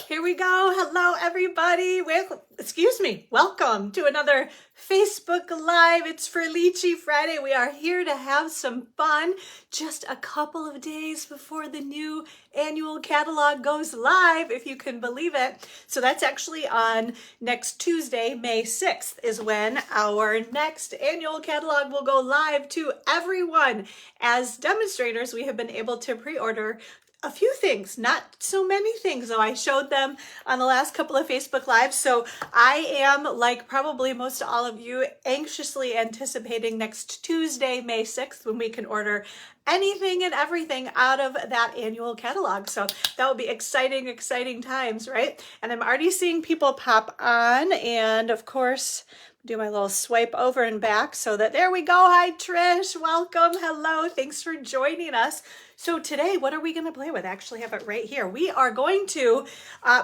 Here we go. Hello, everybody. Welcome to another Facebook Live. It's Frillici Friday. We are here to have some fun just a couple of days before the new annual catalog goes live, if you can believe it. So that's actually on next Tuesday, May 6th, is when our next annual catalog will go live to everyone. As demonstrators, we have been able to pre-order a few things, not so many things, though I showed them on the last couple of Facebook Lives. So I am, like probably most all of you, anxiously anticipating next Tuesday, May 6th, when we can order anything and everything out of that annual catalog. So that will be exciting, exciting times, right? And I'm already seeing people pop on, and of course, do my little swipe over and back so that there we go. Hi, Trish. Welcome. Hello. Thanks for joining us. So today, what are we going to play with? I actually have it right here. We are going to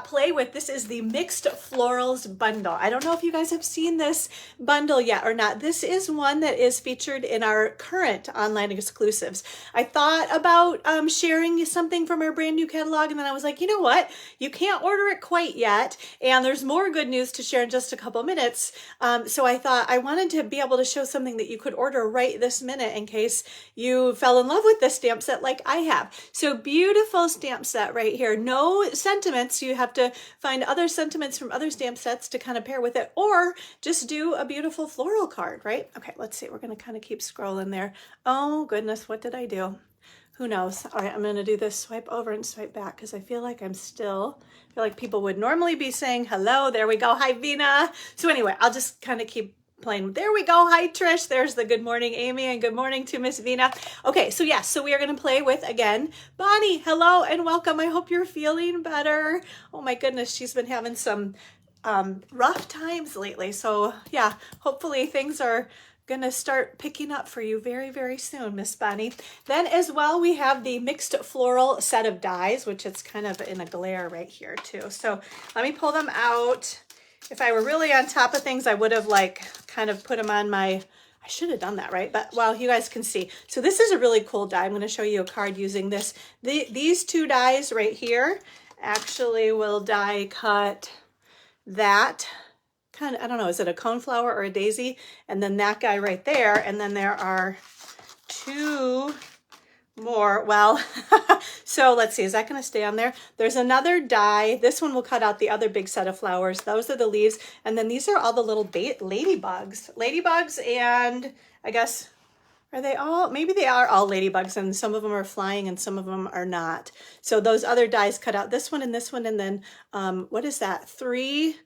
play with, this is the Mixed Florals Bundle. I don't know if you guys have seen this bundle yet or not. This is one that is featured in our current online exclusives. I thought about sharing something from our brand new catalog, and then I was like, you know what? You can't order it quite yet, and there's more good news to share in just a couple minutes. So I thought I wanted to be able to show something that you could order right this minute in case you fell in love with this stamp set like I have. So beautiful stamp set right here. No sentiments. You have to find other sentiments from other stamp sets to kind of pair with it, or just do a beautiful floral card, right? Okay, let's see. We're going to kind of keep scrolling there. Oh goodness, what did I do? Who knows? All right, I'm going to do this swipe over and swipe back because I feel like feel like people would normally be saying hello. There we go. Hi, Vina. So anyway, I'll just kind of keep playing. There we go. Hi, Trish. There's the good morning, Amy, and good morning to Miss Vina. Okay, so yes, so we are going to play with, again, Bonnie. Hello and welcome. I hope you're feeling better. Oh my goodness, she's been having some rough times lately. So yeah, hopefully things are gonna start picking up for you very, very soon, Miss Bonnie. Then as well, we have the mixed floral set of dies, which it's kind of in a glare right here too. So let me pull them out. If I were really on top of things, I would have like kind of put them on my, I should have done that, right? But well, you guys can see. So this is a really cool die. I'm going to show you a card using this. These two dies right here actually will die cut that kind of, I don't know, is it a coneflower or a daisy? And then that guy right there. And then there are two more. Well, so let's see, is that going to stay on there? There's another die. This one will cut out the other big set of flowers. Those are the leaves. And then these are all the little ladybugs. And I guess, are they all? Maybe they are all ladybugs, and some of them are flying and some of them are not. So those other dies cut out this one, and then what is that? 3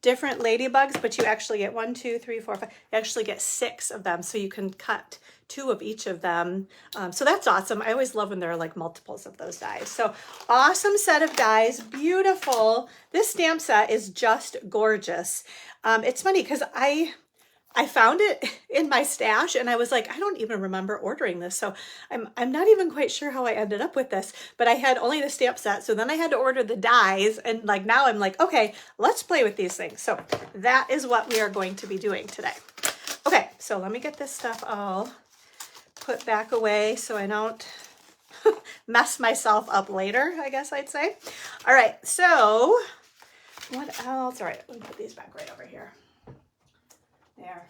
different ladybugs, but you actually get 1, 2, 3, 4, 5. You actually get 6 of them, so you can cut 2 of each of them. So that's awesome. I always love when there are like multiples of those dies. So awesome set of dies, beautiful. This stamp set is just gorgeous. It's funny because I found it in my stash and I was like, I don't even remember ordering this. So I'm not even quite sure how I ended up with this, but I had only the stamp set. So then I had to order the dies, and like now I'm like, okay, let's play with these things. So that is what we are going to be doing today. Okay, so let me get this stuff all put back away so I don't mess myself up later, I guess I'd say. All right, so what else? All right, let me put these back right over here. There.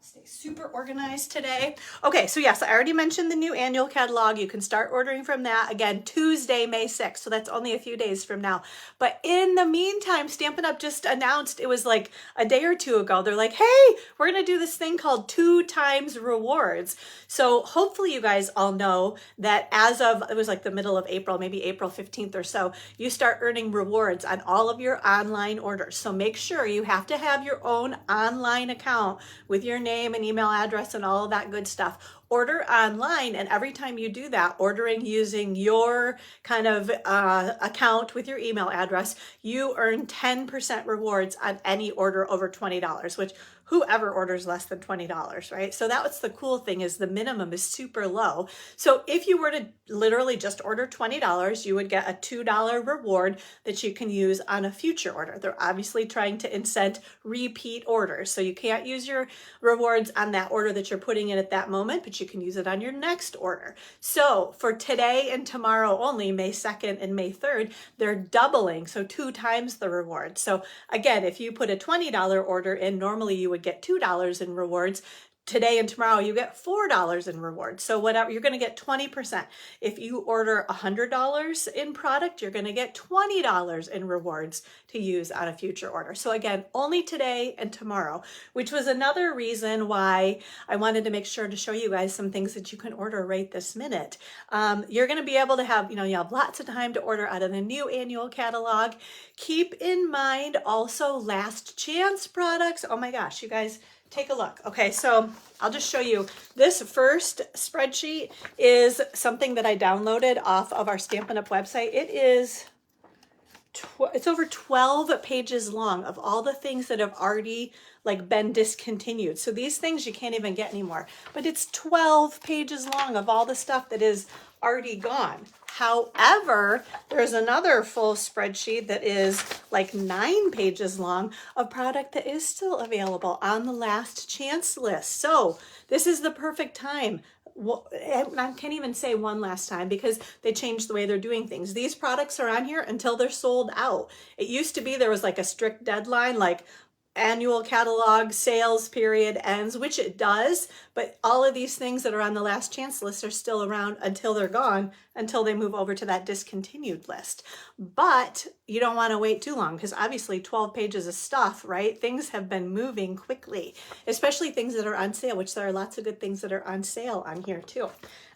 Stay super organized today. Okay, so yes, I already mentioned the new annual catalog. You can start ordering from that, again, Tuesday, May 6th. So that's only a few days from now. But in the meantime, Stampin' Up! Just announced, it was like a day or two ago, they're like, hey, we're going to do this thing called 2 times rewards. So hopefully you guys all know that as of, it was like the middle of April, maybe April 15th or so, you start earning rewards on all of your online orders. So make sure you have to have your own online account with your name and email address and all of that good stuff. Order online, and every time you do that, ordering using your kind of account with your email address, you earn 10% rewards on any order over $20, which whoever orders less than $20, right? So that's the cool thing, is the minimum is super low. So if you were to literally just order $20, you would get a $2 reward that you can use on a future order. They're obviously trying to incent repeat orders. So you can't use your rewards on that order that you're putting in at that moment, but you can use it on your next order. So for today and tomorrow only, May 2nd and May 3rd, they're doubling, so 2 times the reward. So again, if you put a $20 order in, normally you would get $2 in rewards. Today and tomorrow you get $4 in rewards. So whatever, you're going to get 20%. If you order $100 in product, you're going to get $20 in rewards to use on a future order. So again, only today and tomorrow, which was another reason why I wanted to make sure to show you guys some things that you can order right this minute. You're going to be able to have, you have lots of time to order out of the new annual catalog. Keep in mind also last chance products. Oh my gosh, you guys, take a look. Okay, so I'll just show you. This first spreadsheet is something that I downloaded off of our Stampin' Up website. It's over 12 pages long of all the things that have already been discontinued. So these things you can't even get anymore. But it's 12 pages long of all the stuff that is already gone. However, there's another full spreadsheet that is 9 pages long of product that is still available on the last chance list. So this is the perfect time. I can't even say one last time because they changed the way they're doing things. These products are on here until they're sold out. It used to be there was a strict deadline, annual catalog sales period ends, which it does, but all of these things that are on the last chance list are still around until they're gone, until they move over to that discontinued list. But you don't want to wait too long because obviously 12 pages of stuff, right? Things have been moving quickly, especially things that are on sale, which there are lots of good things that are on sale on here too.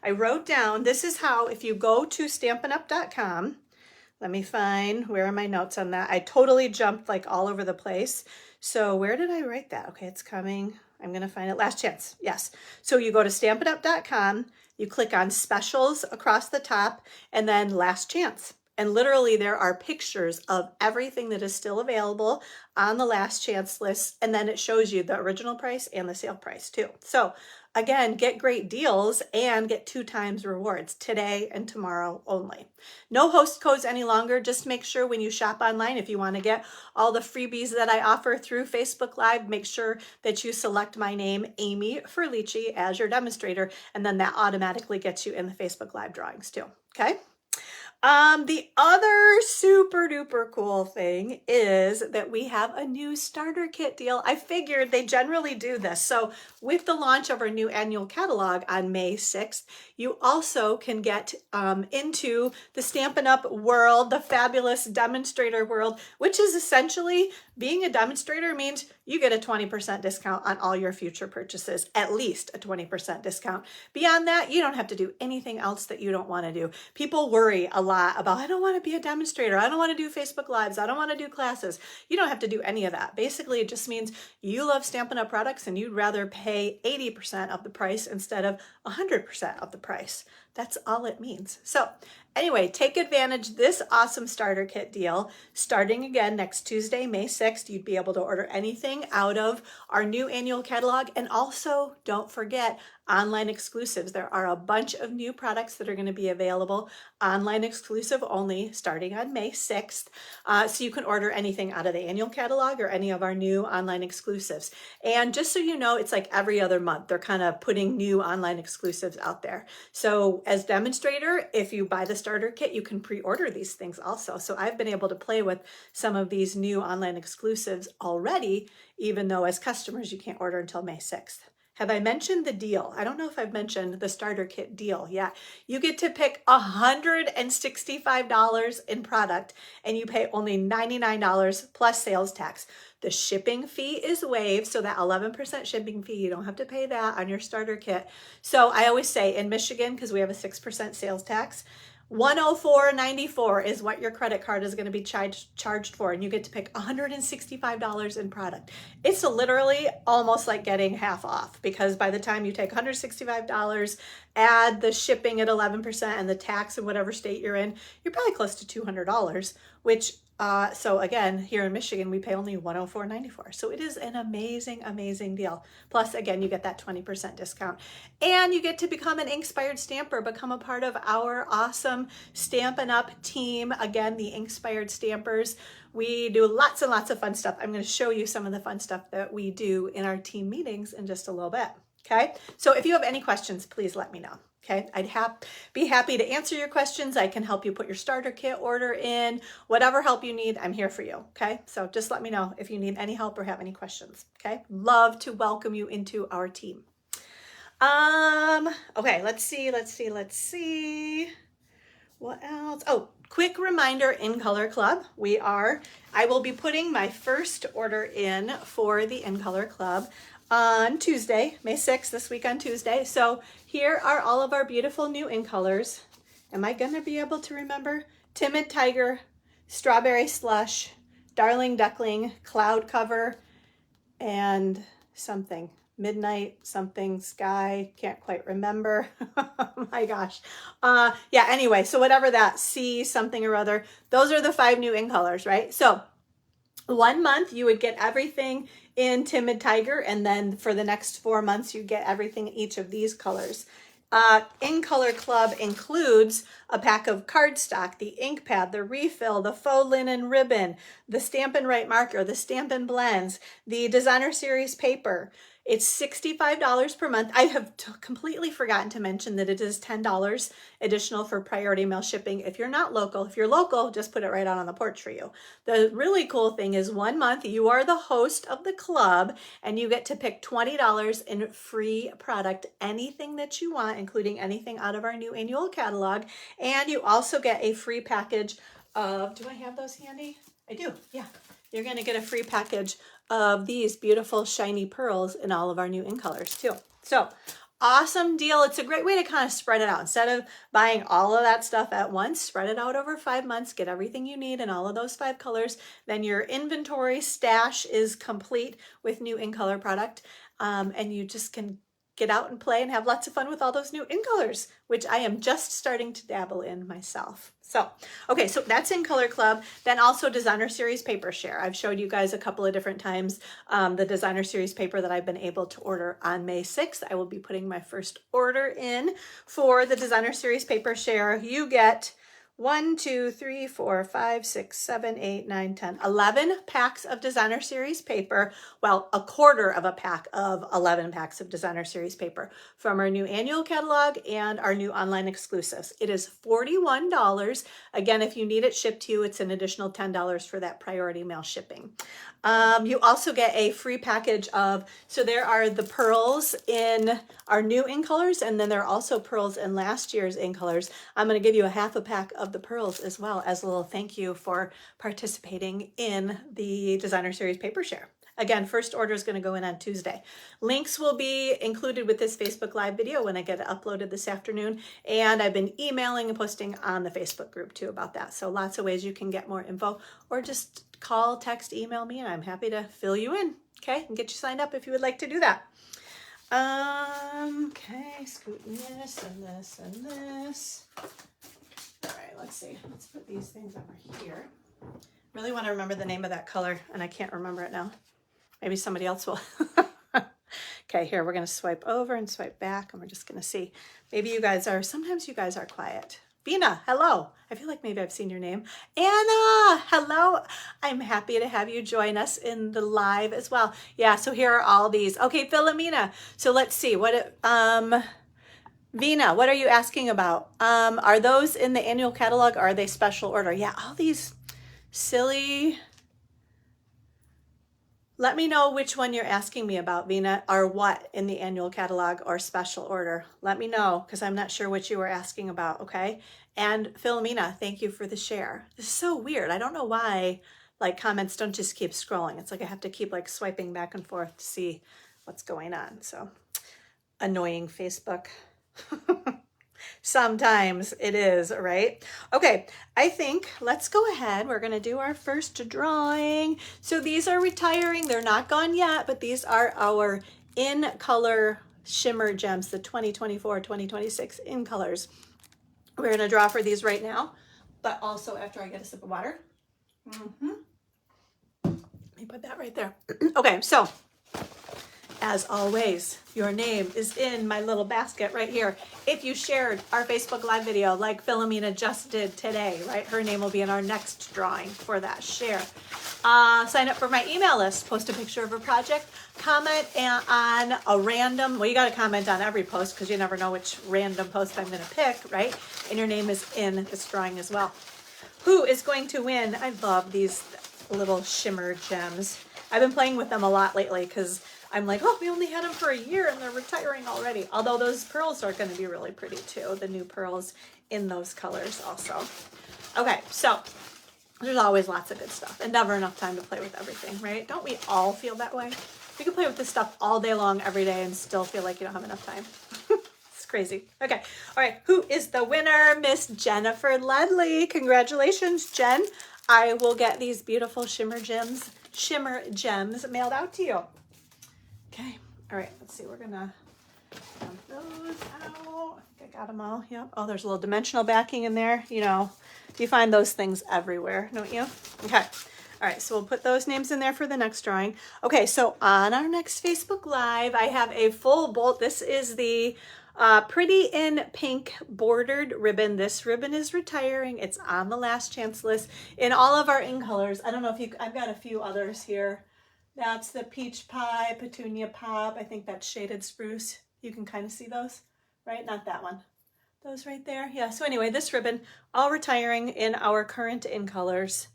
I wrote down, this is how, if you go to stampinup.com, let me find, where are my notes on that? I totally jumped all over the place. So where did I write that? Okay, it's coming. I'm going to find it. Last chance. Yes. So you go to stampinup.com, you click on specials across the top, and then last chance. And literally there are pictures of everything that is still available on the last chance list. And then it shows you the original price and the sale price too. So again, get great deals and get 2 times rewards today and tomorrow only. No host codes any longer. Just make sure when you shop online, if you want to get all the freebies that I offer through Facebook Live, make sure that you select my name, amyfrillici, as your demonstrator, and then that automatically gets you in the Facebook Live drawings too. Okay. The other super duper cool thing is that we have a new starter kit deal. I figured they generally do this. So with the launch of our new annual catalog on May 6th, you also can get into the Stampin' Up world, the fabulous demonstrator world, which is essentially being a demonstrator means you get a 20% discount on all your future purchases, at least a 20% discount. Beyond that, you don't have to do anything else that you don't want to do. People worry a lot about, I don't want to be a demonstrator. I don't want to do Facebook Lives. I don't want to do classes. You don't have to do any of that. Basically, it just means you love Stampin' Up products and you'd rather pay 80% of the price instead of 100% of the price. That's all it means. So anyway, take advantage of this awesome starter kit deal. Starting again next Tuesday, May 6th, you'd be able to order anything out of our new annual catalog. And also don't forget online exclusives. There are a bunch of new products that are going to be available online exclusive only starting on May 6th. So you can order anything out of the annual catalog or any of our new online exclusives. And just so you know, it's every other month, they're kind of putting new online exclusives out there. So as demonstrator, if you buy the starter kit, you can pre-order these things also. So I've been able to play with some of these new online exclusives already, even though as customers, you can't order until May 6th. Have I mentioned the deal? I don't know if I've mentioned the starter kit deal yet. You get to pick $165 in product and you pay only $99 plus sales tax. The shipping fee is waived, so that 11% shipping fee, you don't have to pay that on your starter kit. So I always say in Michigan, because we have a 6% sales tax, $104.94 is what your credit card is going to be charged for, and you get to pick $165 in product. It's literally almost like getting half off, because by the time you take $165, add the shipping at 11% and the tax in whatever state you're in, you're probably close to $200, which so again, here in Michigan, we pay only $104.94. So it is an amazing, amazing deal. Plus, again, you get that 20% discount. And you get to become an Inkspired Stamper, become a part of our awesome Stampin' Up team. Again, the Inkspired Stampers. We do lots and lots of fun stuff. I'm going to show you some of the fun stuff that we do in our team meetings in just a little bit. Okay, so if you have any questions, please let me know. Okay, I'd be happy to answer your questions. I can help you put your starter kit order in. Whatever help you need, I'm here for you. Okay, so just let me know if you need any help or have any questions. Okay, love to welcome you into our team. Okay, let's see. What else? Oh, quick reminder, In Color Club. I will be putting my first order in for the In Color Club on Tuesday, May 6th, this week on Tuesday. So here are all of our beautiful new In Colors. Am I gonna be able to remember? Timid Tiger, Strawberry Slush, Darling Duckling, Cloud Cover, and something. Midnight something sky, can't quite remember. Oh my gosh. Yeah, anyway, so whatever that C something or other, those are the 5 new In Colors, right? So 1 month you would get everything in Timid Tiger, and then for the next 4 months you get everything in each of these colors. In Color Club includes a pack of cardstock, the ink pad, the refill, the faux linen ribbon, the Stampin' Right marker, the Stampin' Blends, the Designer Series paper. It's $65 per month. I have completely forgotten to mention that it is $10 additional for priority mail shipping. If you're not local, if you're local, just put it right out on the porch for you. The really cool thing is 1 month you are the host of the club and you get to pick $20 in free product, anything that you want, including anything out of our new annual catalog. And you also get a free package of, do I have those handy? I do, yeah. You're gonna get a free package of these beautiful shiny pearls in all of our new In Colors too. So awesome deal. It's a great way to kind of spread it out. Instead of buying all of that stuff at once, spread it out over 5 months, get everything you need in all of those 5 colors. Then your inventory stash is complete with new In Color product. And you just can get out and play and have lots of fun with all those new In Colors, which I am just starting to dabble in myself. So, okay, so that's In Color Club. Then also Designer Series paper share. I've showed you guys a couple of different times the Designer Series paper that I've been able to order on May 6th. I will be putting my first order in for the Designer Series paper share. You get 1, 2, 3, 4, 5, 6, 7, 8, 9, 10, 11 packs of Designer Series paper. Well, a quarter of a pack of 11 packs of Designer Series paper from our new annual catalog and our new online exclusives. It is $41. Again, if you need it shipped to you, it's an additional $10 for that priority mail shipping. You also get a free package of, so there are the pearls in our new In Colors, and then there are also pearls in last year's In Colors. I'm going to give you a half a pack of the pearls as well as a little thank you for participating in the Designer Series paper share. Again, first order is going to go in on Tuesday. Links will be included with this Facebook Live video when I get it uploaded this afternoon. And I've been emailing and posting on the Facebook group too about that. So lots of ways you can get more info, or just call, text, email me, and I'm happy to fill you in, okay? And get you signed up if you would like to do that. Okay, scooting this and this and this. All right, let's see. Let's put these things over here. Really want to remember the name of that color, and I can't remember it now. Maybe somebody else will. Okay, here, we're going to swipe over and swipe back, and we're just going to see. Maybe you guys are, sometimes you guys are quiet. Bina, hello. I feel like maybe I've seen your name. Anna, hello. I'm happy to have you join us in the live as well. Yeah, so here are all these. Okay, Philomena. So let's see. Vina, what are you asking about? Are those in the annual catalog, or are they special order? Yeah, all these silly. Let me know which one you're asking me about, Vina, or what in the annual catalog or special order. Let me know, because I'm not sure what you were asking about, okay? And Philomena, thank you for the share. This is so weird. I don't know why like comments don't just keep scrolling. It's like I have to keep like swiping back and forth to see what's going on. So annoying Facebook. Sometimes it is, right? Okay, I think let's go ahead. We're going to do our first drawing. So these are retiring. They're not gone yet, but these are our In Color Shimmer Gems, the 2024-2026 In Colors. We're going to draw for these right now, but also after I get a sip of water. Let me put that right there. Okay, so as always, your name is in my little basket right here. If you shared our Facebook Live video like Philomena just did today, right? Her name will be in our next drawing for that share. Sign up for my email list, post a picture of a project, comment on a random, well, you got to comment on every post because you never know which random post I'm going to pick, right? And your name is in this drawing as well. Who is going to win? I love these little shimmer gems. I've been playing with them a lot lately because I'm like, oh, we only had them for a year and they're retiring already. Although those pearls are going to be really pretty too. The new pearls in those colors also. Okay, so there's always lots of good stuff and never enough time to play with everything, right? Don't we all feel that way? You can play with this stuff all day long, every day, and still feel like you don't have enough time. It's crazy. Okay, all right, who is the winner? Miss Jennifer Ledley. Congratulations, Jen. I will get these beautiful shimmer gems mailed out to you. Okay, all right, let's see, we're gonna dump those out. I think I got them all, yep. Oh, there's a little dimensional backing in there, you know. You find those things everywhere, don't you? Okay. All right, so we'll put those names in there for the next drawing. Okay, so on our next Facebook Live, I have a full bolt. This is the Pretty in Pink bordered ribbon. This ribbon is retiring. It's on the last chance list in all of our in colors. I don't know if you, I've got a few others here. That's the Peach Pie, Petunia Pop. I think that's Shaded Spruce. You can kind of see those, right? Not that one. Those right there. Yeah, so anyway, this ribbon, all retiring in our current in colors.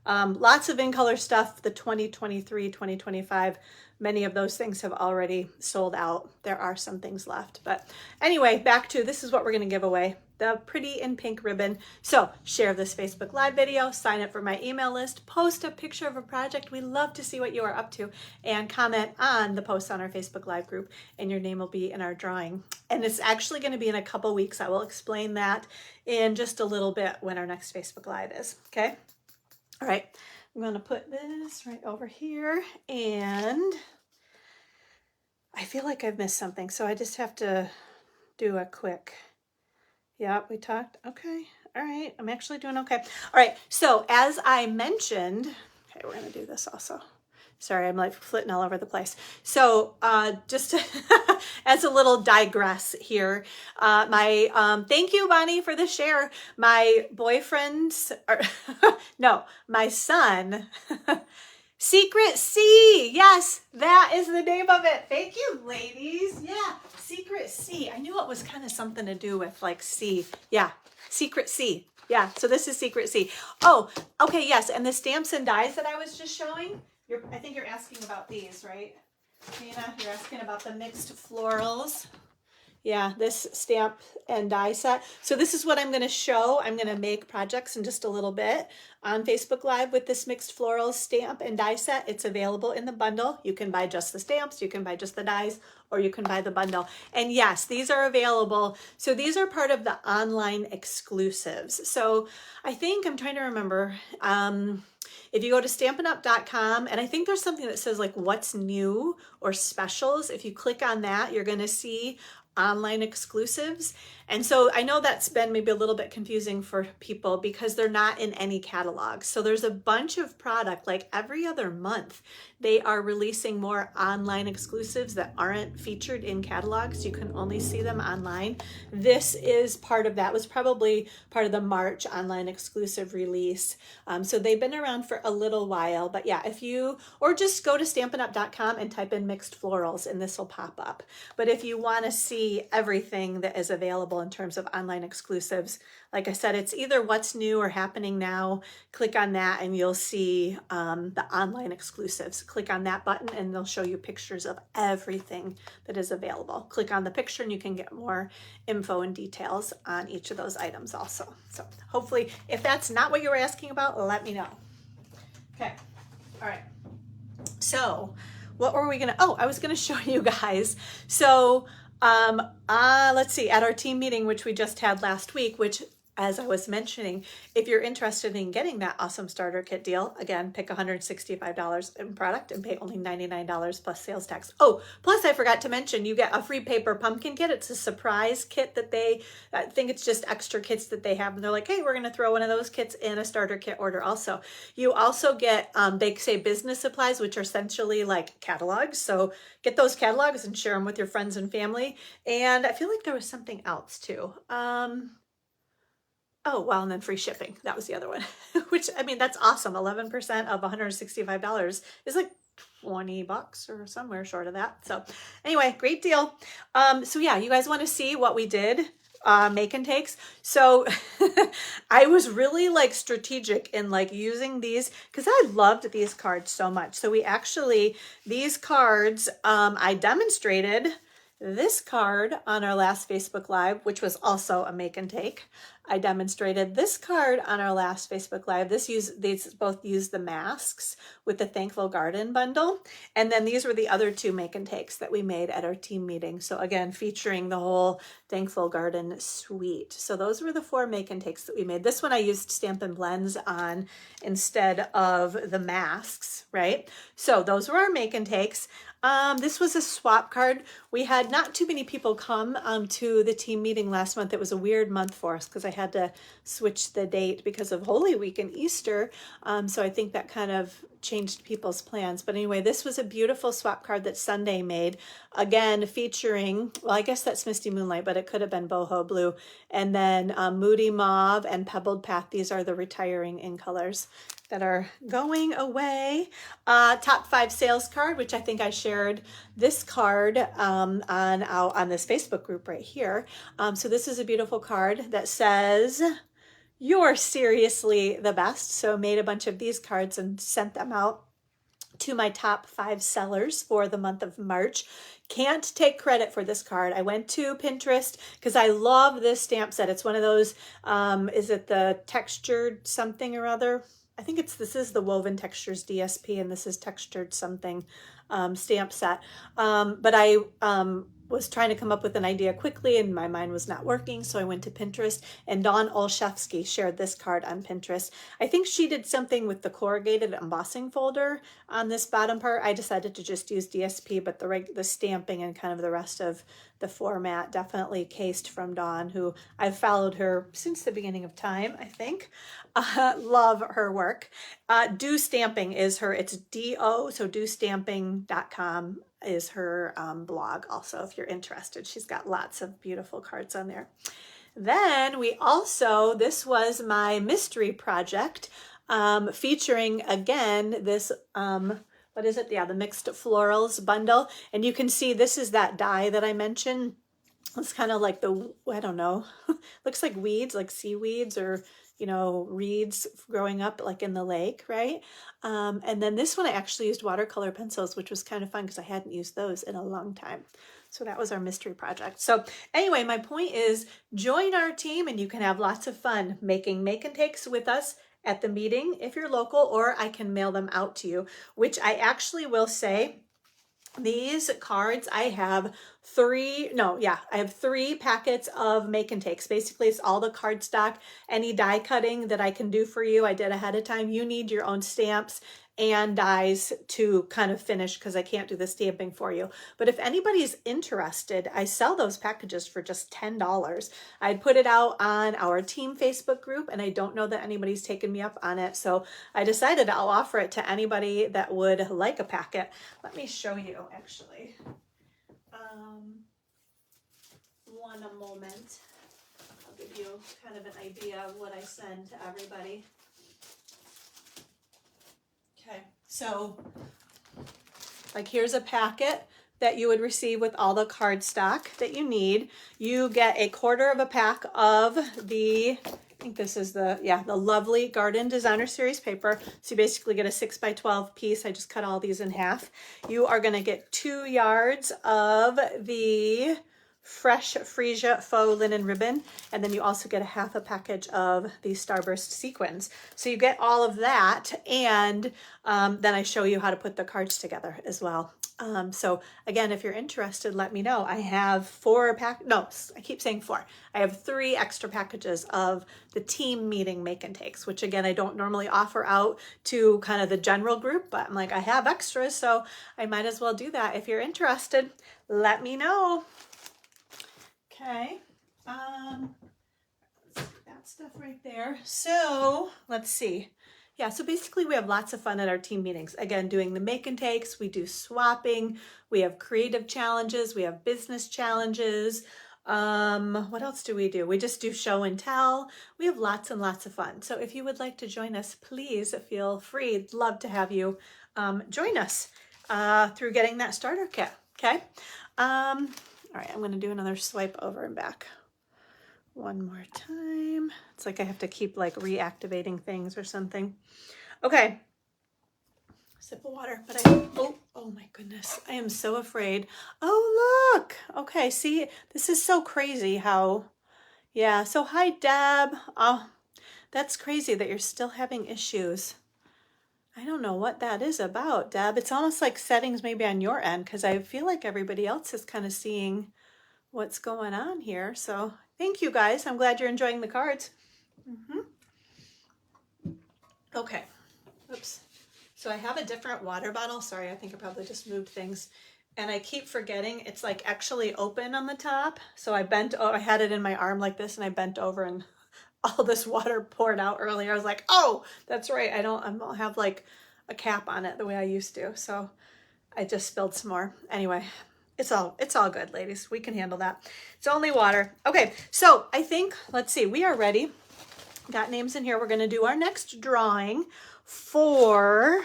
Lots of in color stuff, the 2023, 2025, many of those things have already sold out. There are some things left. But anyway, back to this is what we're going to give away. The Pretty in Pink ribbon. So share this Facebook Live video, sign up for my email list, post a picture of a project. We love to see what you are up to, and comment on the post on our Facebook Live group, and your name will be in our drawing. And it's actually going to be in a couple weeks. I will explain that in just a little bit when our next Facebook Live is. Okay. All right. I'm going to put this right over here, and I feel like I've missed something. So I just have to do a quick, yeah, we talked. Okay. All right. I'm actually doing okay. All right. So as I mentioned, okay, we're going to do this also. Sorry, I'm like flitting all over the place. So just as a little digress here, thank you, Bonnie, for the share. My boyfriend's, no, my son, Secret C. Yes, that is the name of it. Thank you, ladies. Yeah, Secret C. I knew it was kind of something to do with like C. Yeah, Secret C. Yeah, so this is Secret C. Oh, okay, yes, and the stamps and dies that I was just showing, I think you're asking about these, right? Nina, you're asking about the Mixed Florals. Yeah, this stamp and die set. So this is what I'm going to show. I'm going to make projects in just a little bit on Facebook Live with this Mixed Florals stamp and die set. It's available in the bundle. You can buy just the stamps, you can buy just the dies, or you can buy the bundle. And yes, these are available. So these are part of the online exclusives. So I think, I'm trying to remember, if you go to stampinup.com, and I think there's something that says like what's new or specials. If you click on that, you're going to see online exclusives. And so I know that's been maybe a little bit confusing for people because they're not in any catalog. So there's a bunch of product, like every other month, they are releasing more online exclusives that aren't featured in catalogs. You can only see them online. This is part of that, was probably part of the March online exclusive release. So they've been around for a little while, but yeah, if you, or just go to stampinup.com and type in Mixed Florals and this will pop up. But if you want to see everything that is available in terms of online exclusives, like I said, it's either what's new or happening now. Click on that and you'll see the online exclusives. Click on that button and they'll show you pictures of everything that is available. Click on the picture and you can get more info and details on each of those items also. So hopefully, if that's not what you were asking about, let me know. Okay, all right. So what were we gonna, oh, I was gonna show you guys. So let's see, at our team meeting, which we just had last week, which, as I was mentioning, if you're interested in getting that awesome starter kit deal, again, pick $165 in product and pay only $99 plus sales tax. Oh, plus I forgot to mention, you get a free paper pumpkin kit. It's a surprise kit that I think it's just extra kits that they have. And they're like, hey, we're going to throw one of those kits in a starter kit order also. You also get, they say business supplies, which are essentially like catalogs. So get those catalogs and share them with your friends and family. And I feel like there was something else too. Oh, well, and then free shipping. That was the other one, which, I mean, that's awesome. 11% of $165 is like 20 bucks or somewhere short of that. So anyway, great deal. So yeah, you guys want to see what we did? Make and takes. So I was really like strategic in like using these because I loved these cards so much. So we actually, these cards, I demonstrated this card on our last Facebook Live, which was also a make and take. I demonstrated this card on our last Facebook Live. These both use the masks with the Thankful Garden bundle. And then these were the other two make and takes that we made at our team meeting. So again, featuring the whole Thankful Garden suite. So those were the 4 make and takes that we made. This one I used Stampin' Blends on instead of the masks, right? So those were our make and takes. This was a swap card. We had not too many people come to the team meeting last month. It was a weird month for us because I had to switch the date because of Holy Week and Easter. So I think that kind of changed people's plans. But anyway, this was a beautiful swap card that Sunday made. Again, featuring, well, I guess that's Misty Moonlight, but it could have been Boho Blue. And then Moody Mauve and Pebbled Path. These are the retiring in colors that are going away. Top 5 sales card, which I think I shared this card on this Facebook group right here. So this is a beautiful card that says, "You're seriously the best." So made a bunch of these cards and sent them out to my top 5 sellers for the month of March. Can't take credit for this card. I went to Pinterest because I love this stamp set. It's one of those, is it the textured something or other? I think this is the Woven Textures DSP, and this is textured something stamp set. But I was trying to come up with an idea quickly and my mind was not working. So I went to Pinterest, and Dawn Olszewski shared this card on Pinterest. I think she did something with the corrugated embossing folder on this bottom part. I decided to just use DSP, but the stamping and kind of the rest of the format definitely cased from Dawn, who I've followed her since the beginning of time, I think. Love her work. Do Stamping is her, it's D-O, so dostamping.com is her blog also, if you're interested. She's got lots of beautiful cards on there. Then we also, this was my mystery project, featuring again this, what is it? Yeah, the Mixed Florals Bundle. And you can see this is that die that I mentioned. It's kind of like the, I don't know, looks like weeds, like seaweeds or, you know, reeds growing up like in the lake, right? And then this one I actually used watercolor pencils, which was kind of fun because I hadn't used those in a long time. So that was our mystery project. So anyway, my point is join our team and you can have lots of fun making make and takes with us at the meeting if you're local, or I can mail them out to you, which I actually will say, these cards, I have 3 packets of make and takes. Basically, it's all the cardstock, any die cutting that I can do for you, I did ahead of time. You need your own stamps and dies to kind of finish because I can't do the stamping for you. But if anybody's interested, I sell those packages for just $10. I'd put it out on our team Facebook group, and I don't know that anybody's taken me up on it. So I decided I'll offer it to anybody that would like a packet. Let me show you actually. One moment. I'll give you kind of an idea of what I send to everybody. Okay, so like here's a packet that you would receive with all the cardstock that you need. You get 1/4 of a pack of the, I think this is the Lovely Garden Designer Series paper. So you basically get a 6x12 piece. I just cut all these in half. You are gonna get 2 yards of the Fresh Freesia faux linen ribbon, and then you also get a half a package of the Starburst sequins. So you get all of that, and then I show you how to put the cards together as well. So again, if you're interested, let me know. I have 4 I keep saying 4. I have 3 extra packages of the team meeting make and takes, which again, I don't normally offer out to kind of the general group, but I'm like, I have extras, so I might as well do that. If you're interested, let me know. Okay, that stuff right there. So let's see. Yeah, so basically we have lots of fun at our team meetings. Again, doing the make and takes, we do swapping, we have creative challenges, we have business challenges. What else do? We just do show and tell. We have lots and lots of fun. So if you would like to join us, please feel free. I'd love to have you join us through getting that starter kit. Okay. All right, I'm going to do another swipe over and back one more time. It's like I have to keep like reactivating things or something. Okay. Sip of water, but oh my goodness, I am so afraid. Oh, look. Okay, see, this is so crazy how, yeah. So hi, Deb. Oh, that's crazy that you're still having issues. I don't know what that is about, Deb. It's almost like settings maybe on your end, because I feel like everybody else is kind of seeing what's going on here. So thank you guys. I'm glad you're enjoying the cards. Okay. Oops. So I have a different water bottle. Sorry, I think I probably just moved things. And I keep forgetting it's like actually open on the top. So I had it in my arm like this and I bent over and all this water poured out earlier. I was like, oh, that's right. I don't have like a cap on it the way I used to. So I just spilled some more. Anyway, it's all good, ladies. We can handle that. It's only water. Okay, so I think, let's see, we are ready. Got names in here. We're going to do our next drawing for,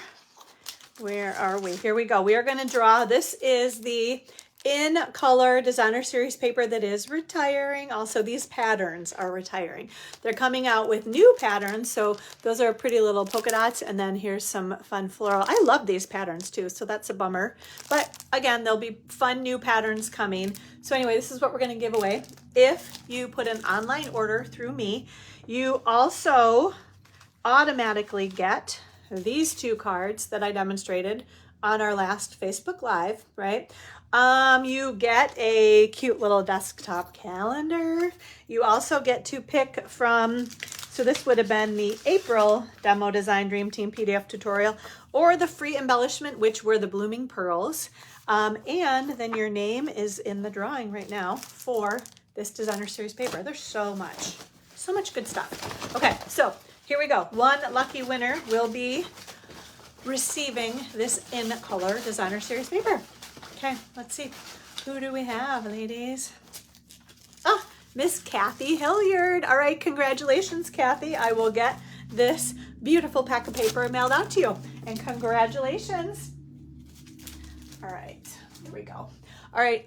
where are we? Here we go. We are going to draw. This is the in color designer series paper that is retiring. Also, these patterns are retiring. They're coming out with new patterns. So those are pretty little polka dots. And then here's some fun floral. I love these patterns too. So that's a bummer. But again, there'll be fun new patterns coming. So anyway, this is what we're going to give away. If you put an online order through me, you also automatically get these two cards that I demonstrated on our last Facebook Live, right? You get a cute little desktop calendar. You also get to pick from, so this would have been the April Demo Design Dream Team PDF tutorial, or the free embellishment, which were the blooming pearls. And then your name is in the drawing right now for this designer series paper. There's so much good stuff. Okay, so here we go. One lucky winner will be receiving this in color designer series paper. Okay, let's see. Who do we have, ladies? Oh, Miss Kathy Hilliard. All right, congratulations, Kathy. I will get this beautiful pack of paper mailed out to you. And congratulations. All right, here we go. All right,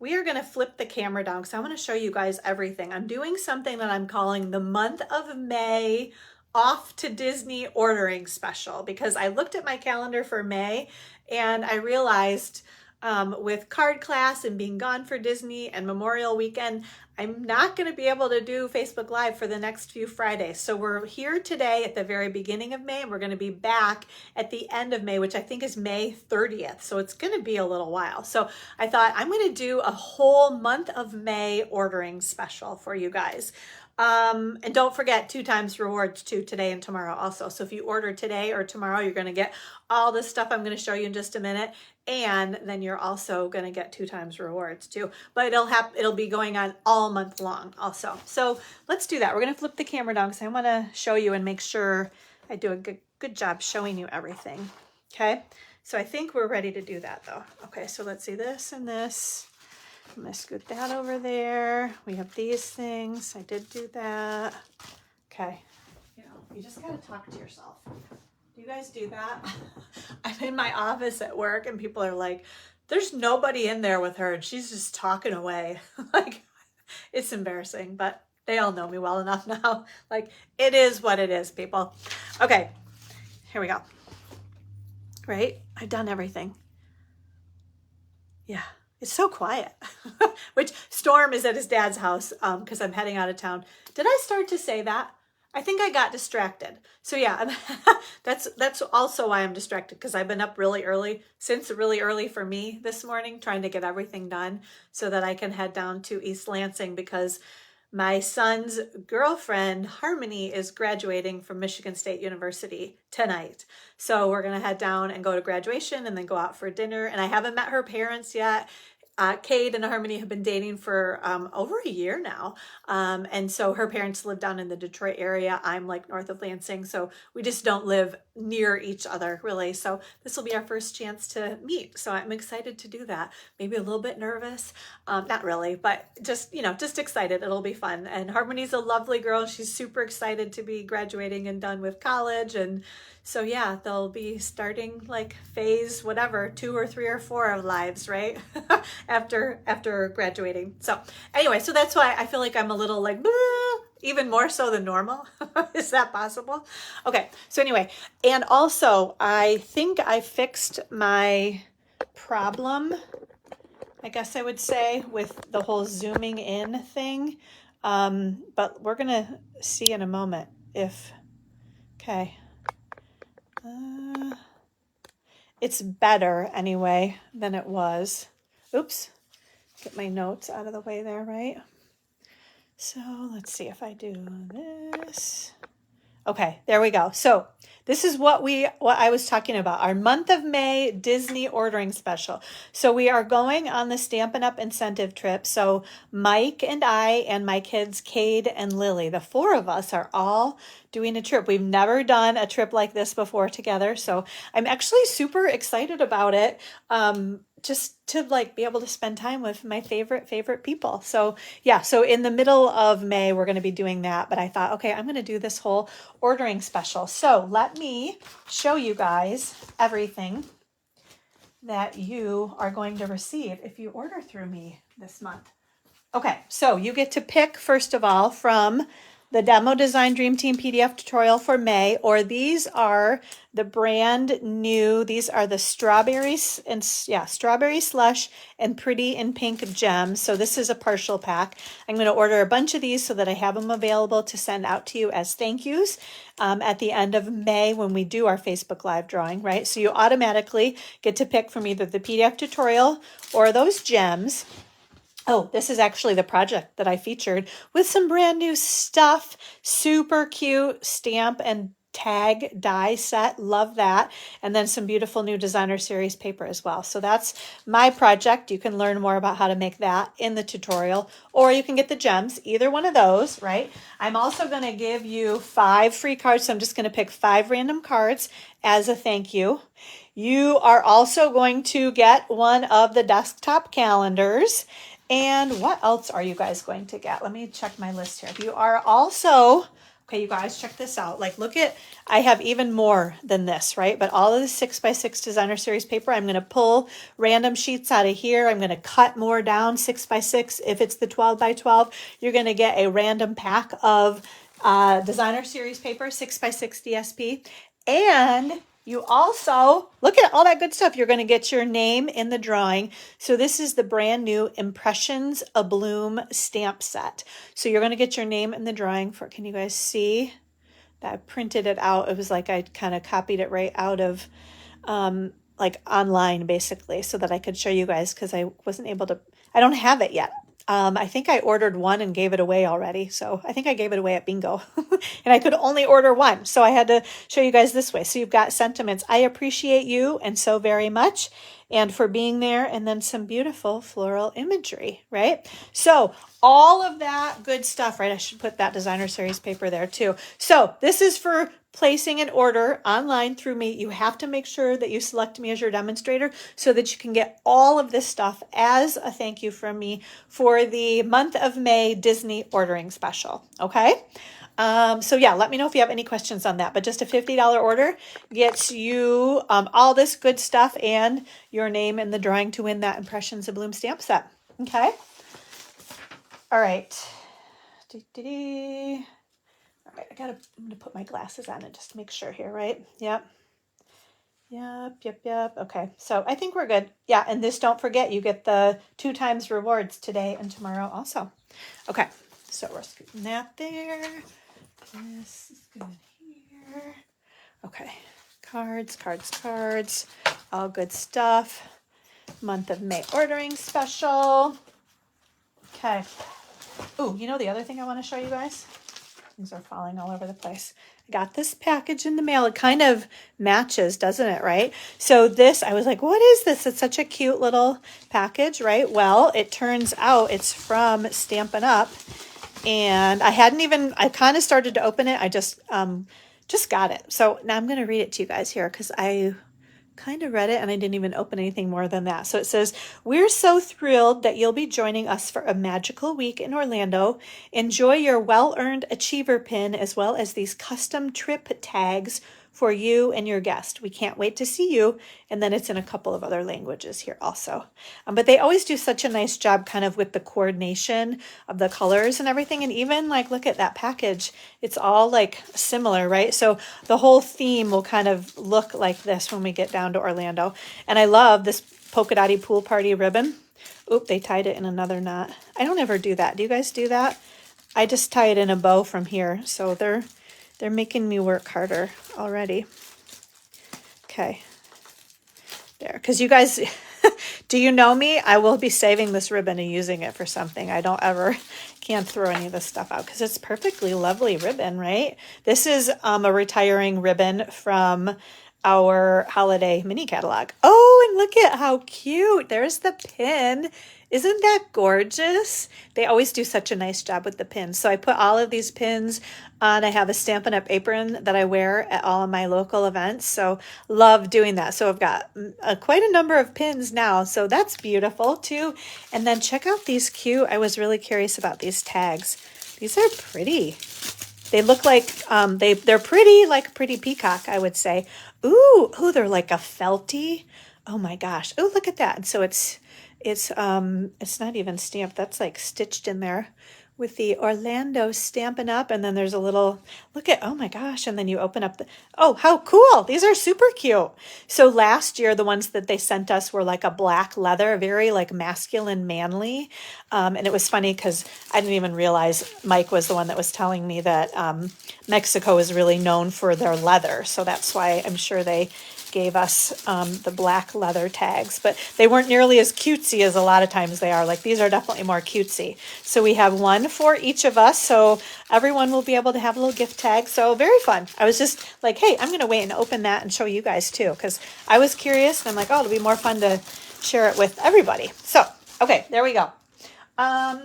we are going to flip the camera down because I want to show you guys everything. I'm doing something that I'm calling the month of May off to Disney ordering special, because I looked at my calendar for May and I realized with card class and being gone for Disney and Memorial Weekend, I'm not going to be able to do Facebook Live for the next few Fridays. So we're here today at the very beginning of May, and we're going to be back at the end of May, which I think is May 30th. So it's going to be a little while. So I thought I'm going to do a whole month of May ordering special for you guys. And don't forget 2 times rewards too, today and tomorrow also. So if you order today or tomorrow, you're going to get all this stuff I'm going to show you in just a minute. And then you're also going to get 2 times rewards too, but it'll be going on all month long also. So let's do that. We're going to flip the camera down because I want to show you and make sure I do a good job showing you everything. Okay. So I think we're ready to do that though. Okay. So let's see this and this. I'm going to scoot that over there. We have these things. I did do that. Okay. You just got to talk to yourself. Do you guys do that? I'm in my office at work and people are like, there's nobody in there with her and she's just talking away. Like, it's embarrassing, but they all know me well enough now. Like, it is what it is, people. Okay. Here we go. Right? I've done everything. Yeah. It's so quiet, which Storm is at his dad's house because I'm heading out of town. Did I start to say that? I think I got distracted. So yeah, that's also why I'm distracted, because I've been up really early, since really early for me this morning, trying to get everything done so that I can head down to East Lansing, because my son's girlfriend, Harmony, is graduating from Michigan State University tonight. So we're going to head down and go to graduation and then go out for dinner. And I haven't met her parents yet. Cade and Harmony have been dating for over a year now. And so her parents live down in the Detroit area. I'm like north of Lansing. So we just don't live near each other really. So this will be our first chance to meet. So I'm excited to do that. Maybe a little bit nervous. Not really, but just, you know, just excited. It'll be fun. And Harmony's a lovely girl. She's super excited to be graduating and done with college. And so yeah, they'll be starting like phase whatever, 2 or 3 or 4 of lives, right? after graduating. So anyway, so that's why I feel like I'm a little like even more so than normal. Is that possible? Okay. So anyway, and also I think I fixed my problem, I guess I would say, with the whole zooming in thing. But we're gonna see in a moment if, okay. It's better anyway than it was. Oops, get my notes out of the way there, right? So let's see if I do this. Okay, there we go. So this is what I was talking about, our month of May Disney ordering special. So we are going on the Stampin' Up! Incentive trip. So Mike and I and my kids, Cade and Lily, the 4 of us are all doing a trip. We've never done a trip like this before together. So I'm actually super excited about it. Just to like be able to spend time with my favorite people. So yeah, so in the middle of May, we're going to be doing that. But I thought, okay, I'm going to do this whole ordering special. So let me show you guys everything that you are going to receive if you order through me this month. Okay, so you get to pick, first of all, from the Demo Design Dream Team PDF tutorial for May, or these are the brand new, these are the strawberries and strawberry slush and pretty in pink gems. So this is a partial pack. I'm going to order a bunch of these so that I have them available to send out to you as thank yous at the end of May when we do our Facebook Live drawing, right? So you automatically get to pick from either the PDF tutorial or those gems. Oh, this is actually the project that I featured with some brand new stuff. Super cute stamp and tag die set. Love that. And then some beautiful new designer series paper as well. So that's my project. You can learn more about how to make that in the tutorial, or you can get the gems, either one of those, right? I'm also going to give you 5 free cards. So I'm just going to pick 5 random cards as a thank you. You are also going to get one of the desktop calendars. And what else are you guys going to get? Let me check my list here. You are also, okay, you guys, check this out. Like, look at, I have even more than this, right? But all of the 6x6 designer series paper, I'm going to pull random sheets out of here. I'm going to cut more down 6x6. If it's the 12x12, you're going to get a random pack of designer series paper, 6x6 DSP. And you also, look at all that good stuff. You're going to get your name in the drawing. So this is the brand new Impressions ABLOOM stamp set. So you're going to get your name in the drawing for, can you guys see that I printed it out? It was like I kind of copied it right out of like online basically so that I could show you guys because I wasn't able to, I don't have it yet. I think I ordered one and gave it away already. So I think I gave it away at bingo and I could only order one. So I had to show you guys this way. So you've got sentiments. I appreciate you and so very much and for being there, and then some beautiful floral imagery, right? So all of that good stuff, right? I should put that designer series paper there too. So this is for placing an order online through me. You have to make sure that you select me as your demonstrator so that you can get all of this stuff as a thank you from me for the month of May Disney ordering special. Okay. So yeah, let me know if you have any questions on that, but just a $50 order gets you all this good stuff and your name in the drawing to win that Impressions ABLOOM stamp set. Okay. All right. All right, I'm going to put my glasses on and just make sure here, right? Yep. Okay, so I think we're good. Yeah, and this, don't forget, you get the 2 times rewards today and tomorrow also. Okay, so we're scooping that there. This is good here. Okay, cards, all good stuff. Month of May ordering special. Okay. Ooh, you know the other thing I want to show you guys? Things are falling all over the place. I got this package in the mail. It kind of matches, doesn't it, right? So this, I was like, what is this? It's such a cute little package, right? Well, it turns out it's from Stampin' Up. And I kind of started to open it. I just got it. So now I'm going to read it to you guys here because I kind of read it and I didn't even open anything more than that. So it says, we're so thrilled that you'll be joining us for a magical week in Orlando. Enjoy your well-earned Achiever pin as well as these custom trip tags for you and your guest. We can't wait to see you. And then it's in a couple of other languages here also. But they always do such a nice job kind of with the coordination of the colors and everything. And even like, look at that package. It's all like similar, right? So the whole theme will kind of look like this when we get down to Orlando. And I love this polka dotty pool party ribbon. Oop, they tied it in another knot. I don't ever do that. Do you guys do that? I just tie it in a bow from here. So they're making me work harder already. Okay. There. Because you guys, do you know me? I will be saving this ribbon and using it for something. I can't throw any of this stuff out because it's perfectly lovely ribbon, right? This is a retiring ribbon from our holiday mini catalog. Oh, and look at how cute. There's the pin. Isn't that gorgeous? They always do such a nice job with the pins. So I put all of these pins on. I have a Stampin' Up apron that I wear at all of my local events. So love doing that. So I've got quite a number of pins now. So that's beautiful too. And then check out these cute. I was really curious about these tags. These are pretty. They look like they're pretty, like a pretty peacock, I would say. Ooh, they're like a felty. Oh my gosh. Oh, look at that. And so it's not even stamped. That's like stitched in there with the Orlando Stampin' Up. And then there's a little, look at, oh my gosh. And then you open up oh, how cool. These are super cute. So last year, the ones that they sent us were like a black leather, very like masculine, manly. And it was funny because I didn't even realize Mike was the one that was telling me that Mexico is really known for their leather. So that's why I'm sure they gave us the black leather tags, but they weren't nearly as cutesy as a lot of times they are. Like these are definitely more cutesy. So we have one for each of us. So everyone will be able to have a little gift tag. So very fun. I was just like, hey, I'm going to wait and open that and show you guys too, because I was curious and I'm like, oh, it'll be more fun to share it with everybody. So, okay, there we go. Are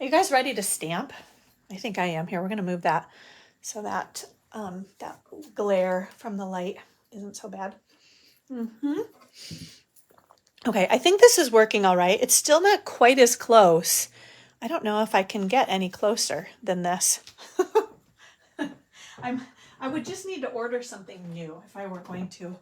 you guys ready to stamp? I think I am. Here, we're going to move that so that that glare from the light isn't so bad. Okay, I think this is working all right. It's still not quite as close. I don't know if I can get any closer than this. I would just need to order something new if I were going to,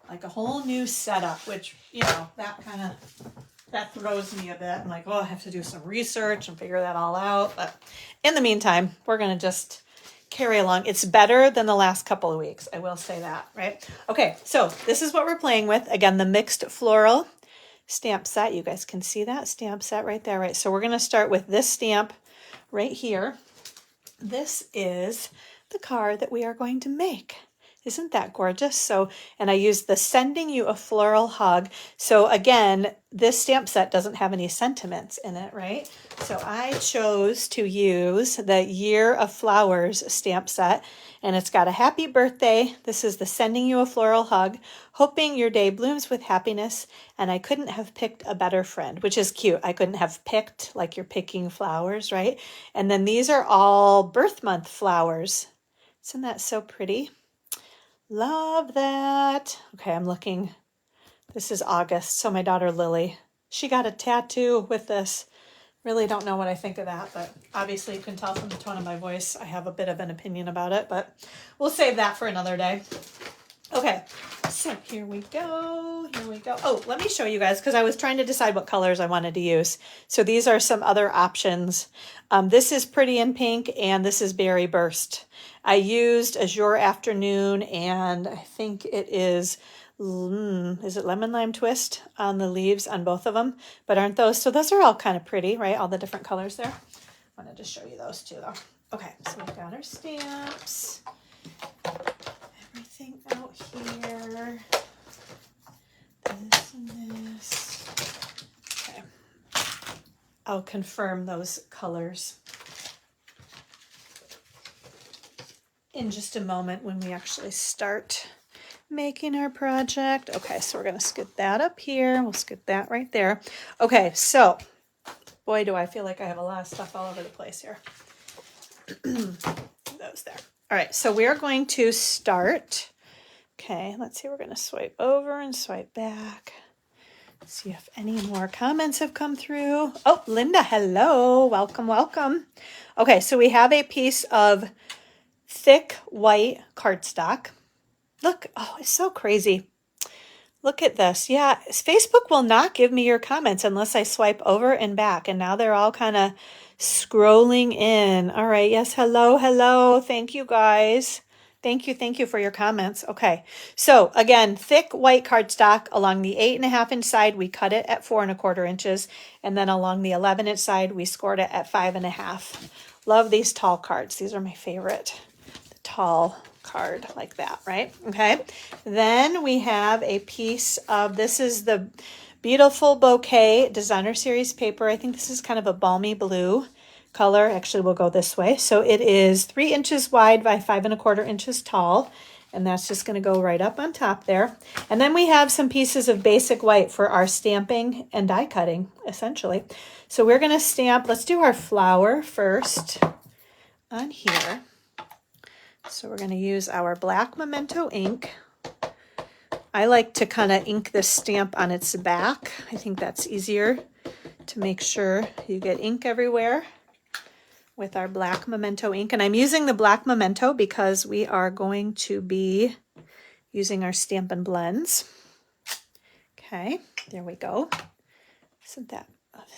like a whole new setup, which, you know, that throws me a bit. I'm like, oh, I have to do some research and figure that all out. But in the meantime, we're going to just carry along. It's better than the last couple of weeks. I will say that, right? Okay, so this is what we're playing with. Again, the Mixed Floral stamp set. You guys can see that stamp set right there, right? So we're going to start with this stamp right here. This is the card that we are going to make. Isn't that gorgeous? So, and I used the Sending You a Floral Hug. So again, this stamp set doesn't have any sentiments in it, right? So I chose to use the Year of Flowers stamp set, and it's got a happy birthday. This is the Sending You a Floral Hug, hoping your day blooms with happiness, and I couldn't have picked a better friend, which is cute. I couldn't have picked, like you're picking flowers, right? And then these are all birth month flowers. Isn't that so pretty? Love that. Okay, I'm looking. This is August. So my daughter Lily, she got a tattoo with this. Really don't know what I think of that, but obviously you can tell from the tone of my voice, I have a bit of an opinion about it, but we'll save that for another day. Okay, so here we go. Here we go. Oh, let me show you guys because I was trying to decide what colors I wanted to use. So these are some other options. This is Pretty in Pink and this is Berry Burst. I used Azure Afternoon and I think it is it Lemon Lime Twist on the leaves on both of them? But aren't those, so those are all kind of pretty, right? All the different colors there. I want to just show you those too though. Okay, so we've got our stamps. Everything out here. This and this. Okay. I'll confirm those colors. in just a moment when we actually start making our project. Okay, so we're going to scoot that up here. We'll scoot that right there. Okay, so boy, do I feel like I have a lot of stuff all over the place here. Those there. All right, so we are going to start. Okay, let's see. We're going to swipe over and swipe back. See if any more comments have come through. Oh, Linda, hello. Welcome, welcome. Okay, so we have a piece of thick white cardstock. Look, oh, it's so crazy. Look at this. Yeah, Facebook will not give me your comments unless I swipe over and back. And now they're all kind of scrolling in. All right, yes, hello, hello. Thank you, guys. Thank you for your comments. Okay, so again, thick white cardstock along the 8.5 inch side, we cut it at 4 1/4 inches, and then along the 11 inch side, we scored it at 5.5. Love these tall cards. These are my favorite. The tall card like that, right? Okay, then we have a piece of, this is the Beautiful Bouquet Designer Series paper. I think this is kind of a balmy blue color. Actually, we'll go this way. So it is 3 inches wide by 5 1/4 inches tall. And that's just going to go right up on top there. And then we have some pieces of basic white for our stamping and die cutting, essentially. So we're going to stamp, let's do our flower first on here. So we're going to use our black Memento ink. I like to kind of ink this stamp on its back. I think that's easier to make sure you get ink everywhere with our black Memento ink. And I'm using the black Memento because we are going to be using our Stampin' Blends. Okay, there we go. Isn't that,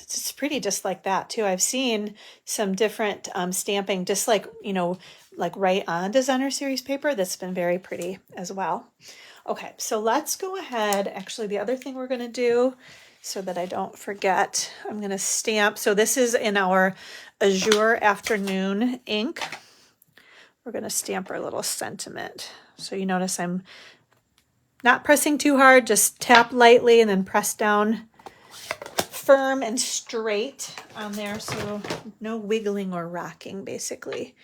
it's pretty just like that too. I've seen some different stamping, just like, you know, like right on Designer Series paper. That's been very pretty as well. Okay, so let's go ahead. Actually, the other thing we're going to do, so that I don't forget, I'm going to stamp. So this is in our Azure Afternoon ink. We're going to stamp our little sentiment. So you notice I'm not pressing too hard, just tap lightly and then press down firm and straight on there. So no wiggling or rocking, basically.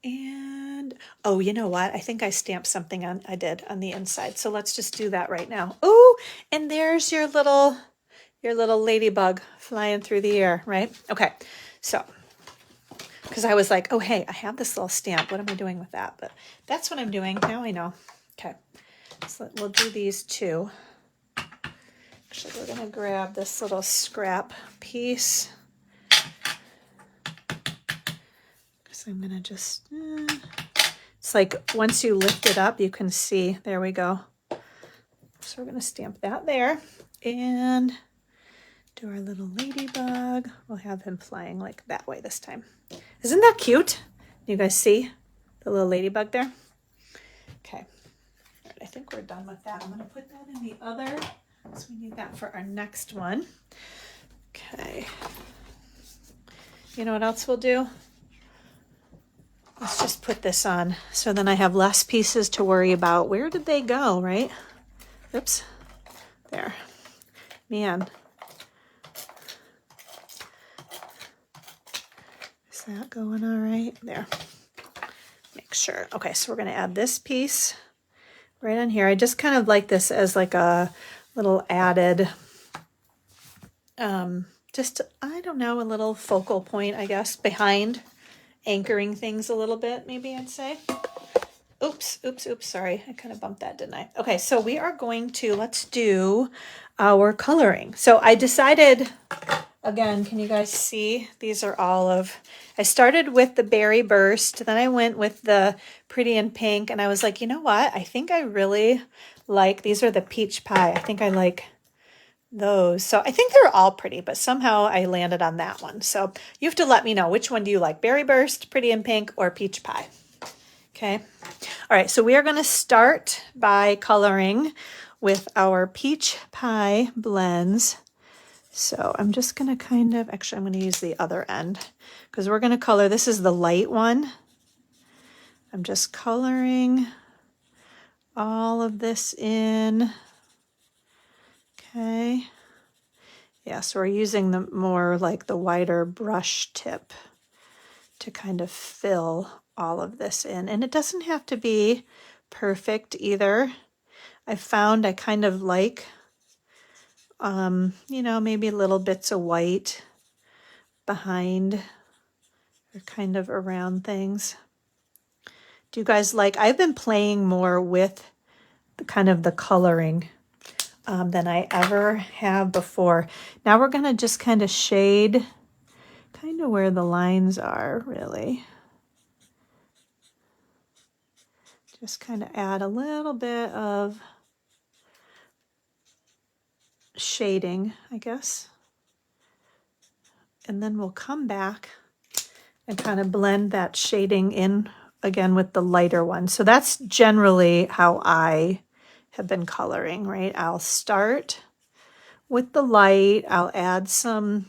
And, oh, you know what? I think I stamped something on, I did on the inside. So let's just do that right now. Oh, and there's your little ladybug flying through the air, right? Okay, so, because I was like, oh, hey, I have this little stamp. What am I doing with that? But that's what I'm doing. Now I know. Okay, so we'll do these two. Actually, we're going to grab this little scrap piece. I'm going to just, it's like once you lift it up, you can see, there we go. So we're going to stamp that there and do our little ladybug. We'll have him flying like that way this time. Isn't that cute? You guys see the little ladybug there? Okay. All right, I think we're done with that. I'm going to put that in the other, so we need that for our next one. Okay. You know what else we'll do? Let's just put this on, so then I have less pieces to worry about. Where did they go, right? Oops. There. Man. Is that going all right? There. Make sure. Okay, so we're going to add this piece right on here. I just kind of like this as like a little added, just, I don't know, a little focal point, I guess, behind, anchoring things a little bit, maybe I'd say. Oops, sorry. I kind of bumped that, didn't I? Okay, so we are going to, let's do our coloring. So I decided, again, can you guys see? These are all of, I started with the Berry Burst, then I went with the Pretty in Pink, and I was like, you know what? I think I really like, these are the Peach Pie. I think I like those. So I think they're all pretty, but somehow I landed on that one. So you have to let me know, which one do you like? Berry Burst, Pretty in Pink, or Peach Pie? Okay. All right. So we are going to start by coloring with our Peach Pie blends. So I'm just going to kind of, actually, I'm going to use the other end because we're going to color, this is the light one. I'm just coloring all of this in. Okay. Yeah, so we're using the more like the wider brush tip to kind of fill all of this in. And it doesn't have to be perfect either. I found I kind of like, you know, maybe little bits of white behind or kind of around things. Do you guys like, I've been playing more with the kind of the coloring than I ever have before. Now we're going to just kind of shade kind of where the lines are, really. Just kind of add a little bit of shading, I guess. And then we'll come back and kind of blend that shading in again with the lighter one. So that's generally how I have been coloring, right? I'll start with the light. I'll add some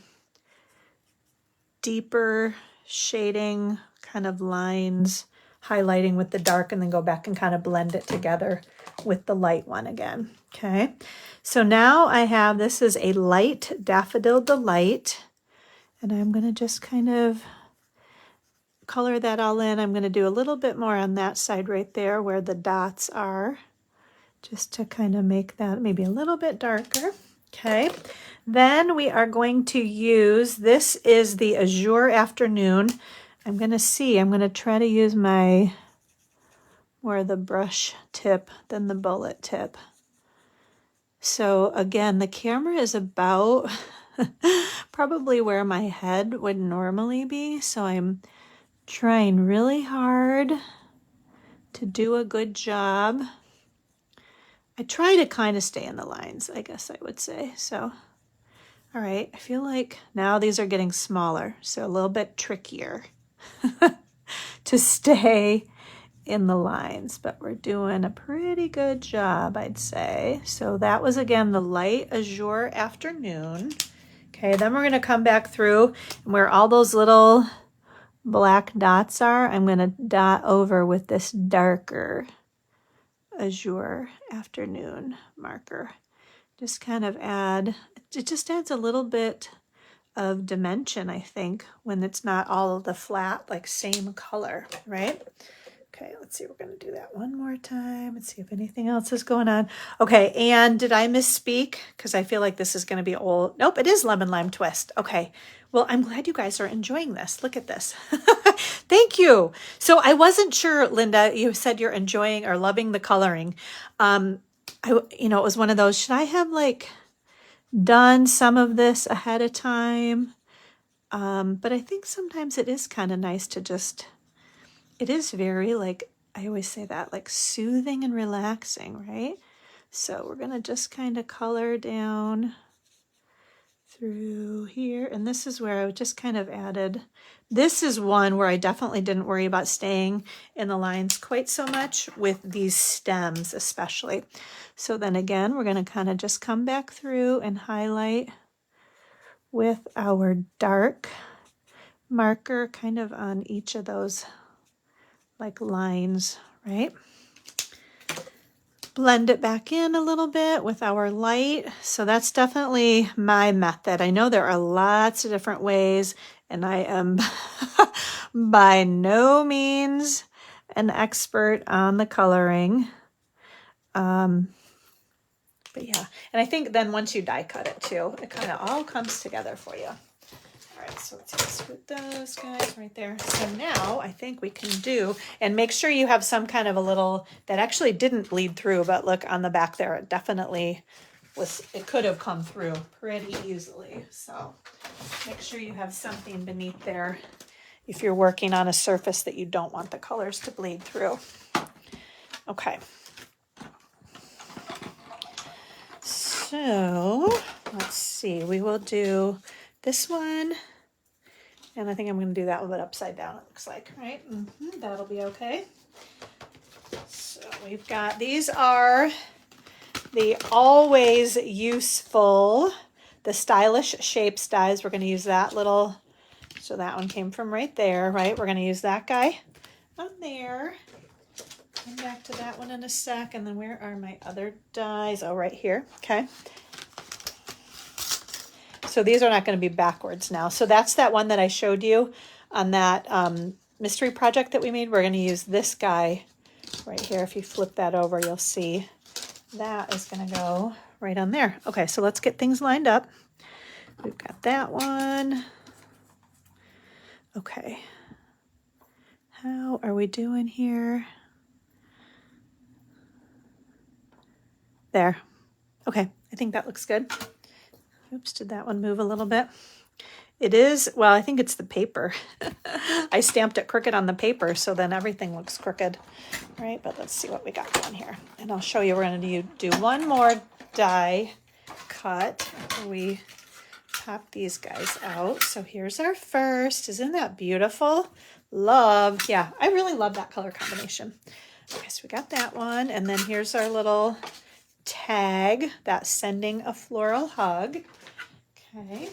deeper shading kind of lines, highlighting with the dark, and then go back and kind of blend it together with the light one again. Okay, so now I have, this is a light Daffodil Delight, and I'm going to just kind of color that all in. I'm going to do a little bit more on that side right there where the dots are, just to kind of make that maybe a little bit darker. Okay, then we are going to use, this is the Azure Afternoon. I'm going to try to use my more the brush tip than the bullet tip. So again, the camera is about probably where my head would normally be. So I'm trying really hard to do a good job. I try to kind of stay in the lines, I guess I would say. So, all right, I feel like now these are getting smaller, so a little bit trickier to stay in the lines, but we're doing a pretty good job, I'd say. So that was, again, the light Azure Afternoon. Okay, then we're going to come back through, and where all those little black dots are, I'm going to dot over with this darker Azure Afternoon marker. Just kind of add, it just adds a little bit of dimension, I think, when it's not all of the flat, like same color, right? Okay, let's see, we're going to do that one more time and see if anything else is going on. Okay, and did I misspeak? Because I feel like this is going to be old. Nope, it is Lemon Lime Twist. Okay, well, I'm glad you guys are enjoying this. Look at this. Thank you. So I wasn't sure, Linda, you said you're enjoying or loving the coloring. It was one of those, should I have like done some of this ahead of time? But I think sometimes it is kind of nice to just, it is very, like, I always say that, like soothing and relaxing, right? So we're going to just kind of color down through here. And this is where I just kind of added, this is one where I definitely didn't worry about staying in the lines quite so much with these stems especially. So then again, we're going to kind of just come back through and highlight with our dark marker kind of on each of those like lines, right? Blend it back in a little bit with our light. So that's definitely my method. I know there are lots of different ways, and I am by no means an expert on the coloring. But yeah, and I think then once you die cut it too, it kind of all comes together for you. All right, so let's just put those guys right there. So now I think we can do, and make sure you have some kind of a little, that actually didn't bleed through, but look on the back there, it definitely was, it could have come through pretty easily. So make sure you have something beneath there if you're working on a surface that you don't want the colors to bleed through. Okay. So let's see, we will do this one, and I think I'm going to do that one, but upside down, it looks like, right? That'll be okay. So we've got, these are the always useful, the Stylish Shapes dies. We're going to use that little, so that one came from right there, right? We're going to use that guy on there. Come back to that one in a sec, and then where are my other dies? Oh, right here, okay. So these are not going to be backwards now. So that's that one that I showed you on that mystery project that we made, we're going to use this guy right here. If you flip that over, you'll see that is going to go right on there. Okay, so let's get things lined up. We've got that one. Okay. How are we doing here? There. Okay, I think that looks good. Oops, did that one move a little bit? It is, well, I think it's the paper. I stamped it crooked on the paper, so then everything looks crooked, right? But let's see what we got going here. And I'll show you, we're going to do one more die cut after we pop these guys out. So here's our first. Isn't that beautiful? Love. Yeah, I really love that color combination. Okay, so we got that one. And then here's our little tag that's sending a floral hug. Okay.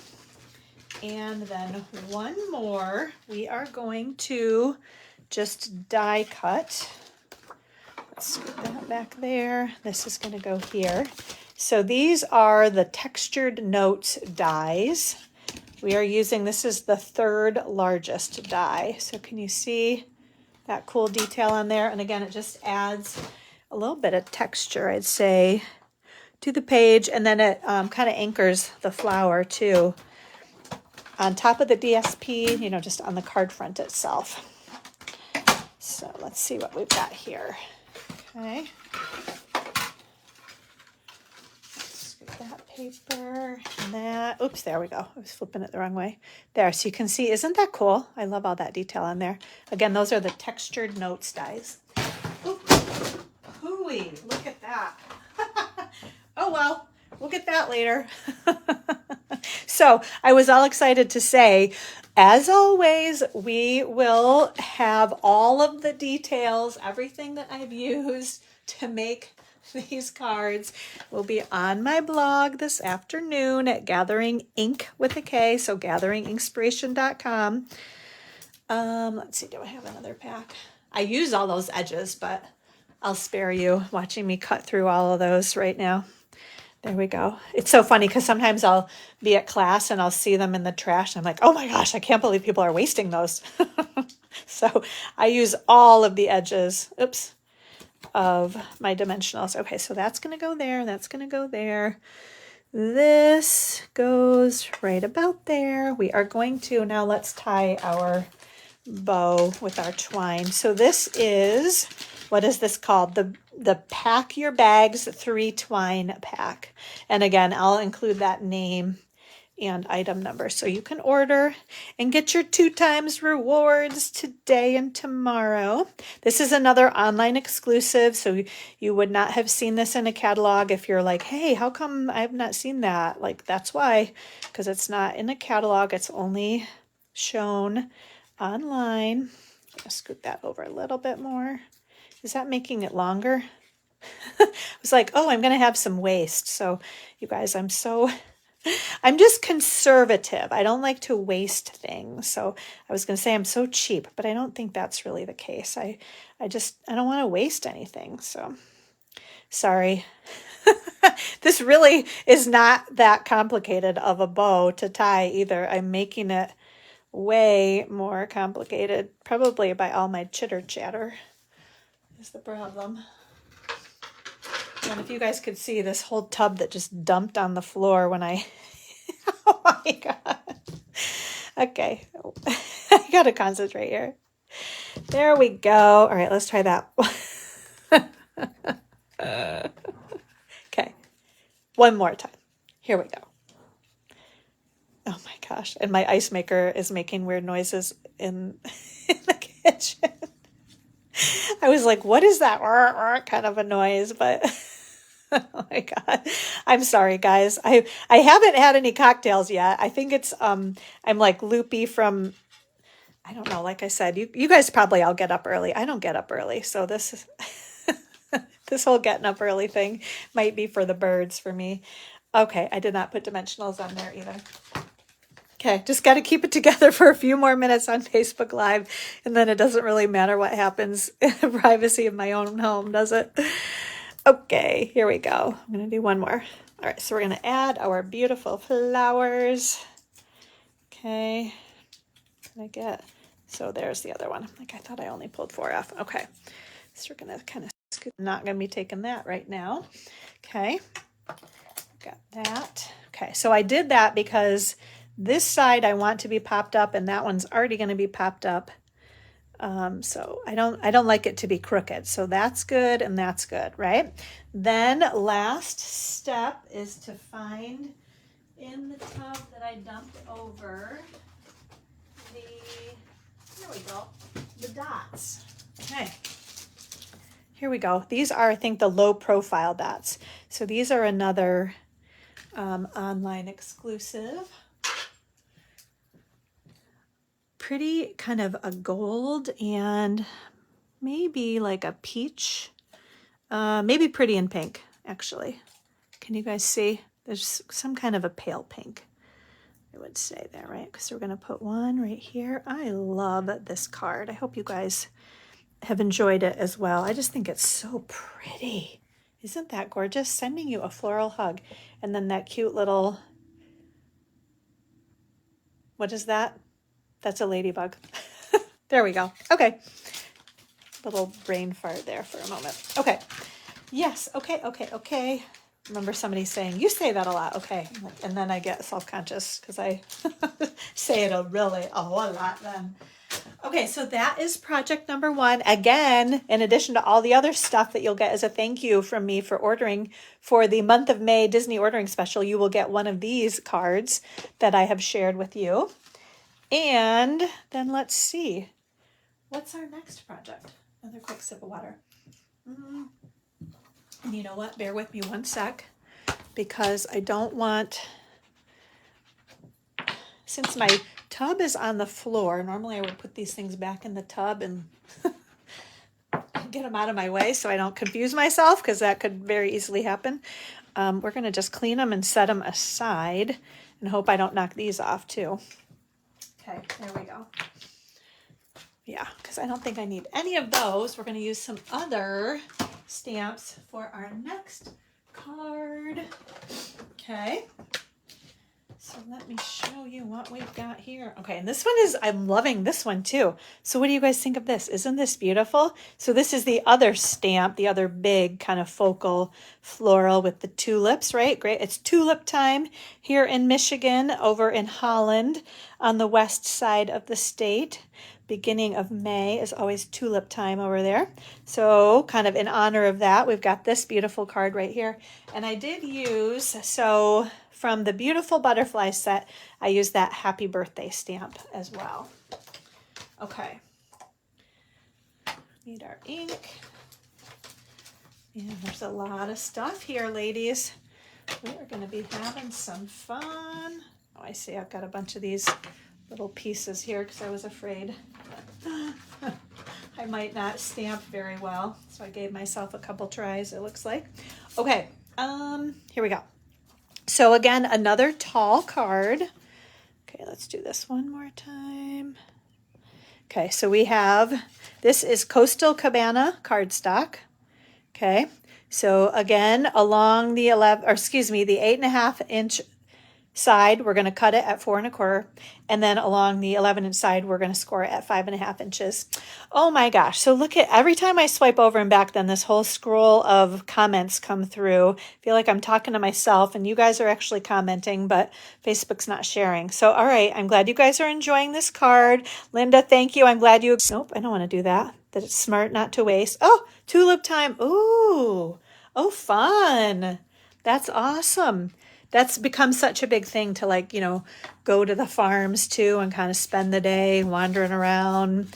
And then one more, we are going to just die cut. Let's scoot that back there. This is going to go here. So these are the Textured Notes dies. We are using, this is the 3rd largest die. So can you see that cool detail on there? And again, it just adds a little bit of texture, I'd say, to the page. And then it kind of anchors the flower too, on top of the DSP, you know, just on the card front itself. So let's see what we've got here. Okay. Let's get that paper and that. Oops, there we go. I was flipping it the wrong way. There, so you can see, isn't that cool? I love all that detail on there. Again, those are the Textured Notes dies. Hooey, look at that. Oh, well, we'll get that later. So I was all excited to say, as always, we will have all of the details, everything that I've used to make these cards will be on my blog this afternoon at Gathering Ink with a K, so gatheringinkspiration.com. Let's see, do I have another pack? I use all those edges, but I'll spare you watching me cut through all of those right now. There we go. It's so funny because sometimes I'll be at class and I'll see them in the trash. And I'm like, oh my gosh, I can't believe people are wasting those. So I use all of the edges, oops, of my dimensionals. Okay, so that's going to go there. That's going to go there. This goes right about there. We are going to, now let's tie our bow with our twine. So this is, what is this called? The Pack Your Bags 3 Twine Pack. And again, I'll include that name and item number so you can order and get your 2 times rewards today and tomorrow. This is another online exclusive, so you would not have seen this in a catalog if you're like, hey, how come I've not seen that? Like, that's why, because it's not in a catalog. It's only shown online. I'll scoot that over a little bit more. Is that making it longer? I was like, oh, I'm going to have some waste. So you guys, I'm just conservative. I don't like to waste things. So I was going to say I'm so cheap, but I don't think that's really the case. I don't want to waste anything. So sorry. This really is not that complicated of a bow to tie either. I'm making it way more complicated, probably by all my chitter chatter is the problem. And if you guys could see this whole tub that just dumped on the floor when I, oh my God. Okay, I gotta concentrate here. There we go. All right, let's try that. Okay, one more time. Here we go. Oh my gosh, and my ice maker is making weird noises in the kitchen. I was like, what is that kind of a noise? But oh my God, I'm sorry, guys. I haven't had any cocktails yet. I think it's, I'm like loopy from, I don't know, like I said, you guys probably all get up early. I don't get up early. So this is, this whole getting up early thing might be for the birds for me. Okay, I did not put dimensionals on there either. Okay, just got to keep it together for a few more minutes on Facebook Live, and then it doesn't really matter what happens in the privacy of my own home, does it? Okay, here we go. I'm going to do one more. All right, so we're going to add our beautiful flowers. Okay, I'm going to get So there's the other one. Like I thought I only pulled 4 off. Okay. So we're going to kind of scoot. Not going to be taking that right now. Okay. Got that. Okay. So I did that because this side I want to be popped up and that one's already going to be popped up. So I don't like it to be crooked. So that's good and that's good, right? Then last step is to find in the tub that I dumped over here we go, the dots. Okay. Here we go. These are, I think, the low profile dots. So these are another online exclusive. Pretty kind of a gold and maybe like a peach, maybe pretty in pink, actually. Can you guys see? There's some kind of a pale pink, I would say there, right? Because we're going to put one right here. I love this card. I hope you guys have enjoyed it as well. I just think it's so pretty. Isn't that gorgeous? Sending you a floral hug. And then that cute little, what is that? That's a ladybug. There we go. Okay. Little brain fart there for a moment. Okay. Yes. Okay. Okay. Okay. Remember somebody saying, you say that a lot. Okay. And then I get self-conscious because I say it a whole lot then. Okay, so that is project number 1. Again, in addition to all the other stuff that you'll get as a thank you from me for ordering for the month of May Disney ordering special, you will get one of these cards that I have shared with you. And then let's see, what's our next project? Another quick sip of water. And you know what? Bear with me one sec because I don't want, since my tub is on the floor, normally I would put these things back in the tub and get them out of my way so I don't confuse myself because that could very easily happen. We're going to just clean them and set them aside and hope I don't knock these off too. Okay, there we go. Yeah, because I don't think I need any of those. We're going to use some other stamps for our next card. Okay. So let me show you what we've got here. Okay, and this one is, I'm loving this one too. So what do you guys think of this? Isn't this beautiful? So this is the other stamp, the other big kind of focal floral with the tulips, right? Great. It's tulip time here in Michigan, over in Holland on the west side of the state. Beginning of May is always tulip time over there. So kind of in honor of that, we've got this beautiful card right here. And I did use, so from the beautiful butterfly set, I used that happy birthday stamp as well. Okay. Need our ink. And there's a lot of stuff here, ladies. We are going to be having some fun. Oh, I see I've got a bunch of these little pieces here because I was afraid I might not stamp very well. So I gave myself a couple tries, it looks like. Okay, here we go. So again, another tall card. Okay, let's do this one more time. Okay, so we have, this is Coastal Cabana cardstock. Okay, so again, along the 8.5 inch side, we're going to cut it at 4 1/4, and then along the 11 inch side, we're going to score it at 5.5 inches. Oh my gosh. So look at, every time I swipe over and back, then this whole scroll of comments come through. I feel like I'm talking to myself and you guys are actually commenting, but Facebook's not sharing. So, all right. I'm glad you guys are enjoying this card. Linda, thank you. I'm glad you, nope, I don't want to do that. That it's smart not to waste. Oh, tulip time. Ooh, oh, fun. That's awesome. That's become such a big thing to, like, you know, go to the farms too and kind of spend the day wandering around.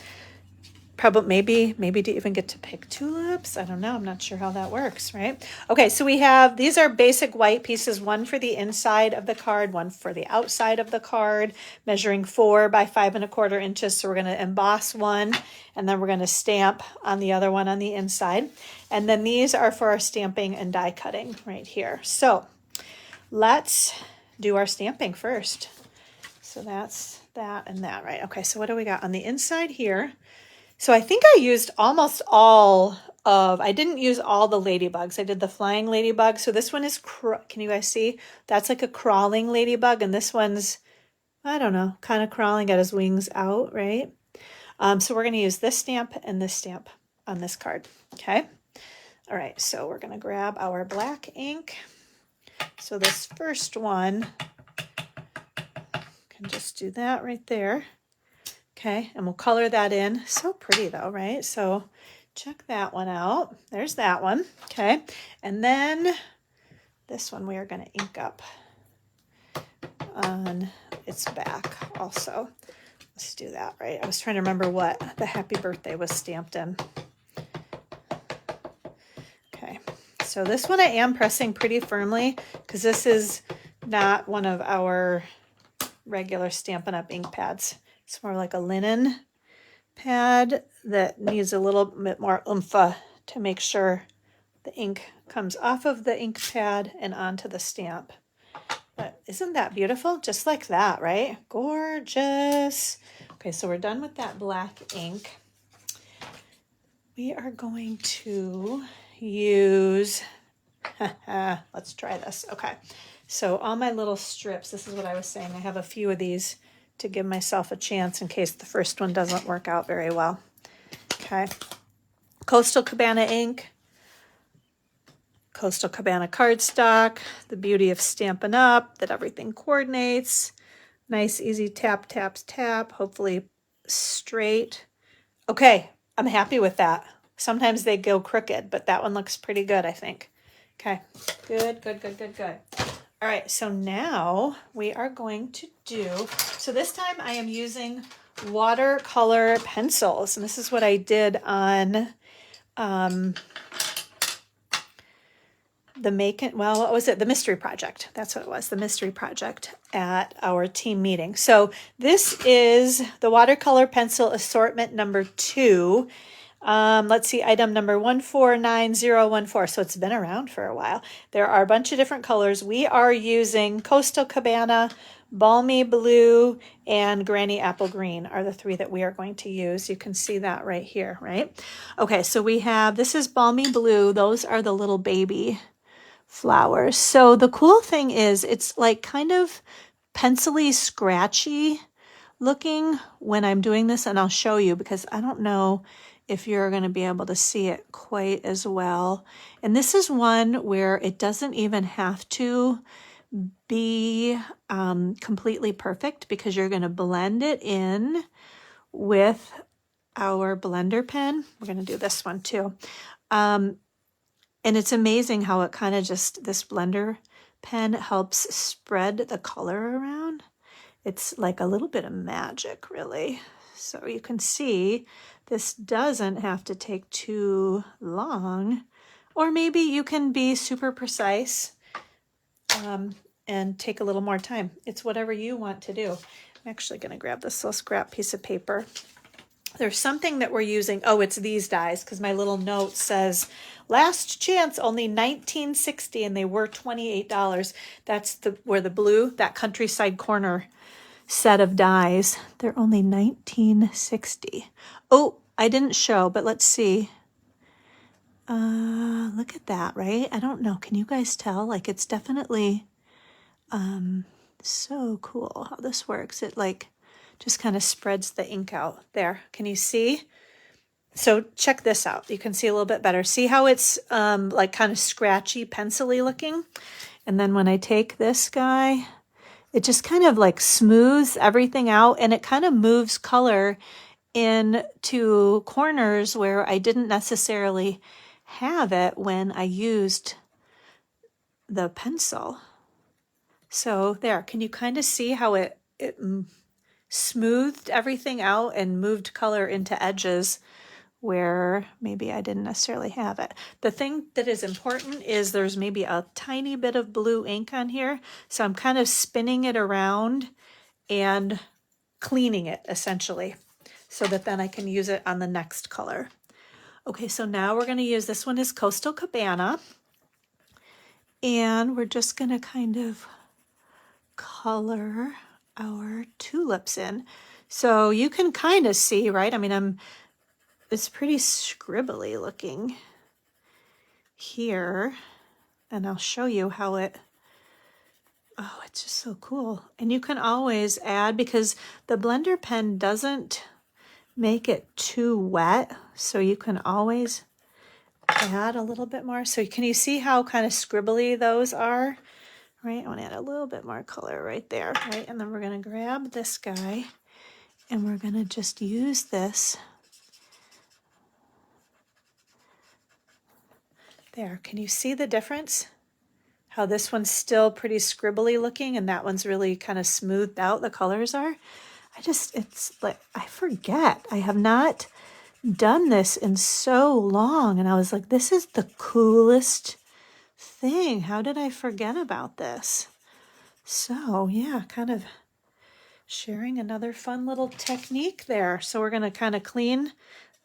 Probably maybe to even get to pick tulips. I don't know. I'm not sure how that works, right? Okay, so we have, these are basic white pieces, one for the inside of the card, one for the outside of the card, measuring 4 by 5 1/4 inches. So we're going to emboss one, and then we're going to stamp on the other one on the inside. And then these are for our stamping and die cutting right here. So let's do our stamping first. So that's that and that, right? Okay, so what do we got on the inside here? So I think I used almost all of, I didn't use all the ladybugs. I did the flying ladybug. So this one is, can you guys see? That's like a crawling ladybug. And this one's, I don't know, kind of crawling, got his wings out, right? So we're going to use this stamp and this stamp on this card. Okay. All right. So we're going to grab our black ink. So this first one, can just do that right there. Okay. And we'll color that in. So pretty though, right? So check that one out. There's that one. Okay. And then this one we are going to ink up on its back also. Let's do that, right? I was trying to remember what the happy birthday was stamped in. Okay, so this one I am pressing pretty firmly because this is not one of our regular Stampin' Up! Ink pads. It's more like a linen pad that needs a little bit more oomph to make sure the ink comes off of the ink pad and onto the stamp. But isn't that beautiful? Just like that, right? Gorgeous. Okay, so we're done with that black ink. We are going to use, let's try this. Okay, so all my little strips, this is what I was saying. I have a few of these to give myself a chance in case the first one doesn't work out very well. Okay, Coastal Cabana ink. Coastal Cabana cardstock, the beauty of Stampin' Up, that everything coordinates. Nice, easy tap, taps, tap, hopefully straight. Okay, I'm happy with that. Sometimes they go crooked, but that one looks pretty good, I think. Okay, good, good, good, good, good. All right, so now we are going to do, so this time I am using watercolor pencils, and this is what I did on what was it? The mystery project. That's what it was, the mystery project at our team meeting. So this is the watercolor pencil assortment number 2. Let's see, item number 149014. So it's been around for a while. There are a bunch of different colors. We are using Coastal Cabana, Balmy Blue, and Granny Apple Green are the 3 that we are going to use. You can see that right here, right? Okay, so we have, this is Balmy Blue. Those are the little baby flowers. So the cool thing is it's like kind of pencily scratchy looking when I'm doing this, and I'll show you because I don't know if you're going to be able to see it quite as well. And this is one where it doesn't even have to be completely perfect because you're going to blend it in with our blender pen. We're going to do this one too. And it's amazing how it kind of just, this blender pen helps spread the color around. It's like a little bit of magic, really. So you can see this doesn't have to take too long, or maybe you can be super precise and take a little more time. It's whatever you want to do. I'm actually going to grab this little scrap piece of paper. There's something that we're using. Oh, it's these dies because my little note says last chance, only $19.60, and they were $28. That's where the blue, that countryside corner set of dies. They're only $19.60. Oh, I didn't show, but let's see. Look at that, right? I don't know. Can you guys tell? Like it's definitely so cool how this works. It like just kind of spreads the ink out there. Can you see? So check this out. You can see a little bit better. See how it's like kind of scratchy, pencil-y looking? And then when I take this guy, it just kind of like smooths everything out, and it kind of moves color into corners where I didn't necessarily have it when I used the pencil. So there, can you kind of see how it smoothed everything out and moved color into edges where maybe I didn't necessarily have it. The thing that is important is there's maybe a tiny bit of blue ink on here. So I'm kind of spinning it around and cleaning it essentially so that then I can use it on the next color. Okay, so now we're going to use, this one is Coastal Cabana. And we're just going to kind of color our tulips in. So you can kind of see, right? I mean, it's pretty scribbly looking here. And I'll show you how it, oh, it's just so cool. And you can always add, because the blender pen doesn't make it too wet, so you can always add a little bit more. So can you see how kind of scribbly those are? Right, I want to add a little bit more color right there, right? And then we're going to grab this guy and we're going to just use this. There, can you see the difference? How this one's still pretty scribbly looking and that one's really kind of smoothed out, the colors are. It's like, I forget. I have not done this in so long. And I was like, this is the coolest thing. How did I forget about this? So yeah, kind of sharing another fun little technique there. So we're going to kind of clean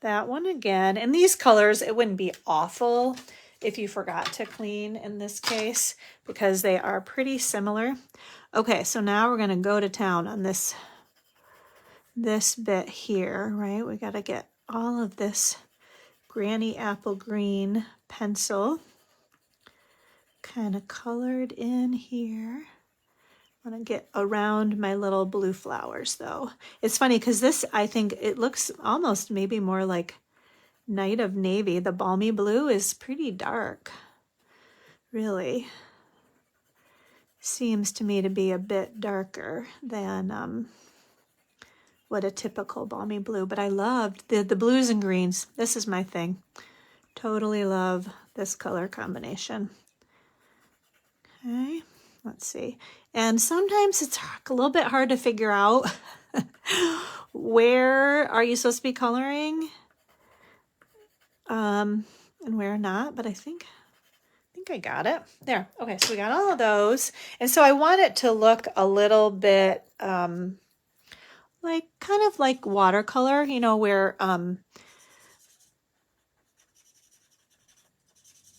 that one again. And these colors, it wouldn't be awful if you forgot to clean in this case, because they are pretty similar. Okay, so now we're going to go to town on this bit here, right? We got to get all of this Granny Apple Green pencil kind of colored in here. I'm going to get around my little blue flowers though. It's funny because this, I think it looks almost maybe more like Night of Navy. The balmy blue is pretty dark, really. Seems to me to be a bit darker than what a typical balmy blue, but I loved the blues and greens. This is my thing. Totally love this color combination. Okay, let's see. And sometimes it's a little bit hard to figure out where are you supposed to be coloring and where not, but I think I got it. There. Okay, so we got all of those. And so I want it to look a little bit like kind of like watercolor, you know, where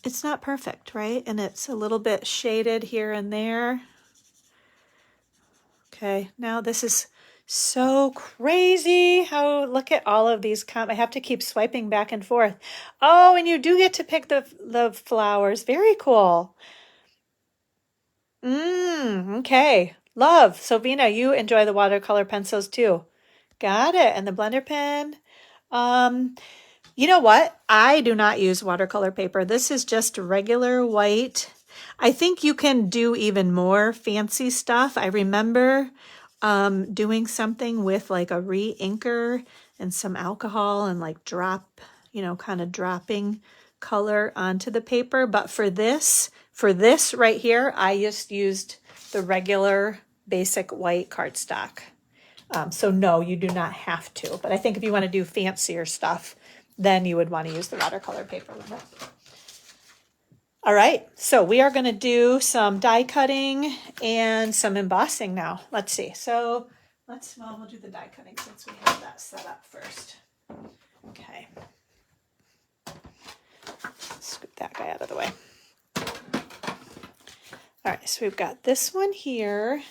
it's not perfect, right? And it's a little bit shaded here and there. Okay, now this is so crazy how, look at all of these. I have to keep swiping back and forth. Oh, and you do get to pick the flowers. Very cool. Okay. Love. So Vina, you enjoy the watercolor pencils too. Got it. And the blender pen. You know what? I do not use watercolor paper. This is just regular white. I think you can do even more fancy stuff. I remember doing something with like a re-inker and some alcohol and like kind of dropping color onto the paper. But for this right here, I just used the regular basic white cardstock. So no, you do not have to. But I think if you want to do fancier stuff, then you would want to use the watercolor paper with it. All right, so we are going to do some die cutting and some embossing now. Let's see. So we'll do the die cutting since we have that set up first. Okay. Scoop that guy out of the way. All right, so we've got this one here.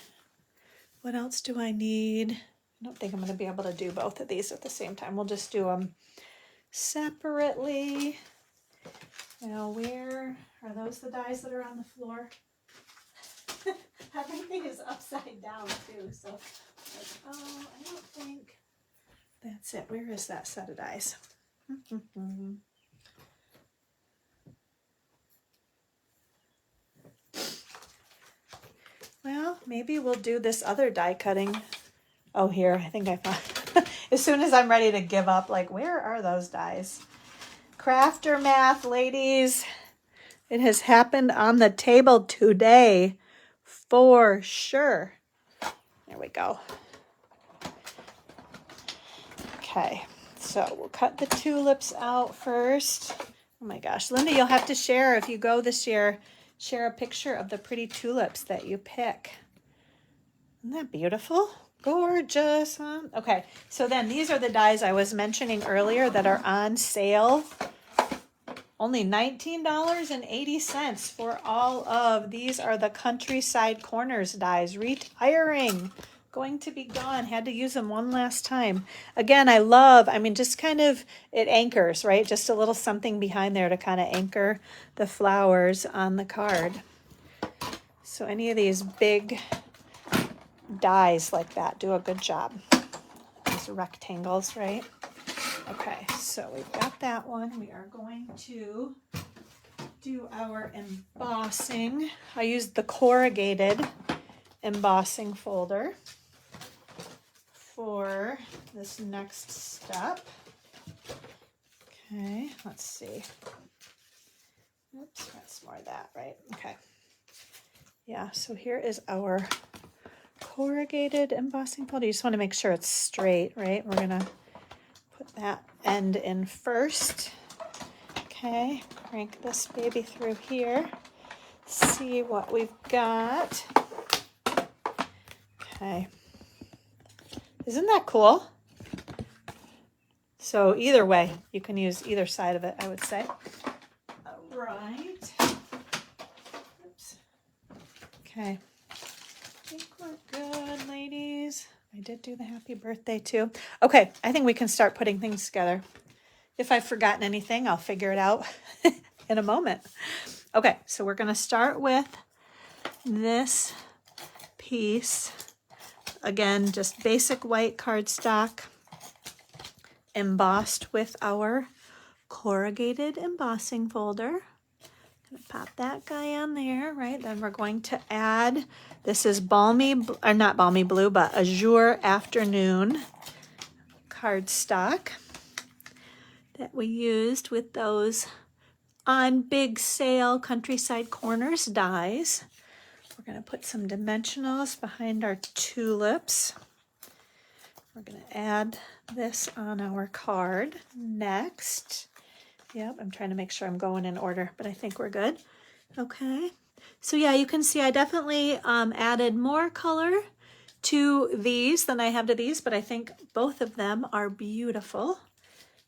What else do I need? I don't think I'm going to be able to do both of these at the same time. We'll just do them separately. Now, where are those the dies that are on the floor? Everything is upside down too, so I don't think that's it. Where is that set of dies? Well, maybe we'll do this other die cutting. Oh, here, I think I found. As soon as I'm ready to give up, like, where are those dies? Crafter math, ladies. It has happened on the table today for sure. There we go. Okay, so we'll cut the tulips out first. Oh my gosh, Linda, you'll have to share if you go this year. Share a picture of the pretty tulips that you pick. Isn't that beautiful? Gorgeous, huh? Okay, so then these are the dies I was mentioning earlier that are on sale. Only $19.80 for all of these are the Countryside Corners dies. Retiring. Going to be gone. Had to use them one last time. Again, just kind of, it anchors, right? Just a little something behind there to kind of anchor the flowers on the card. So any of these big dies like that do a good job. These rectangles, right? Okay, so we've got that one. We are going to do our embossing. I used the corrugated embossing folder for this next step. Okay, let's see. Oops, that's more of that, right? Okay. Yeah, so here is our corrugated embossing folder. You just want to make sure it's straight, right? We're going to put that end in first. Okay, crank this baby through here. See what we've got. Okay. Isn't that cool? So either way, you can use either side of it, I would say. All right. Oops. Okay. I think we're good, ladies. I did do the happy birthday too. Okay, I think we can start putting things together. If I've forgotten anything, I'll figure it out in a moment. Okay, so we're going to start with this piece. Again, just basic white cardstock embossed with our corrugated embossing folder. Gonna pop that guy on there, right? Then we're going to add, this is not balmy blue, but Azure Afternoon cardstock that we used with those on big sale Countryside Corners dies. We're going to put some dimensionals behind our tulips. We're going to add this on our card next. Yep, I'm trying to make sure I'm going in order, but I think we're good. Okay, so yeah, you can see I definitely added more color to these than I have to these, but I think both of them are beautiful.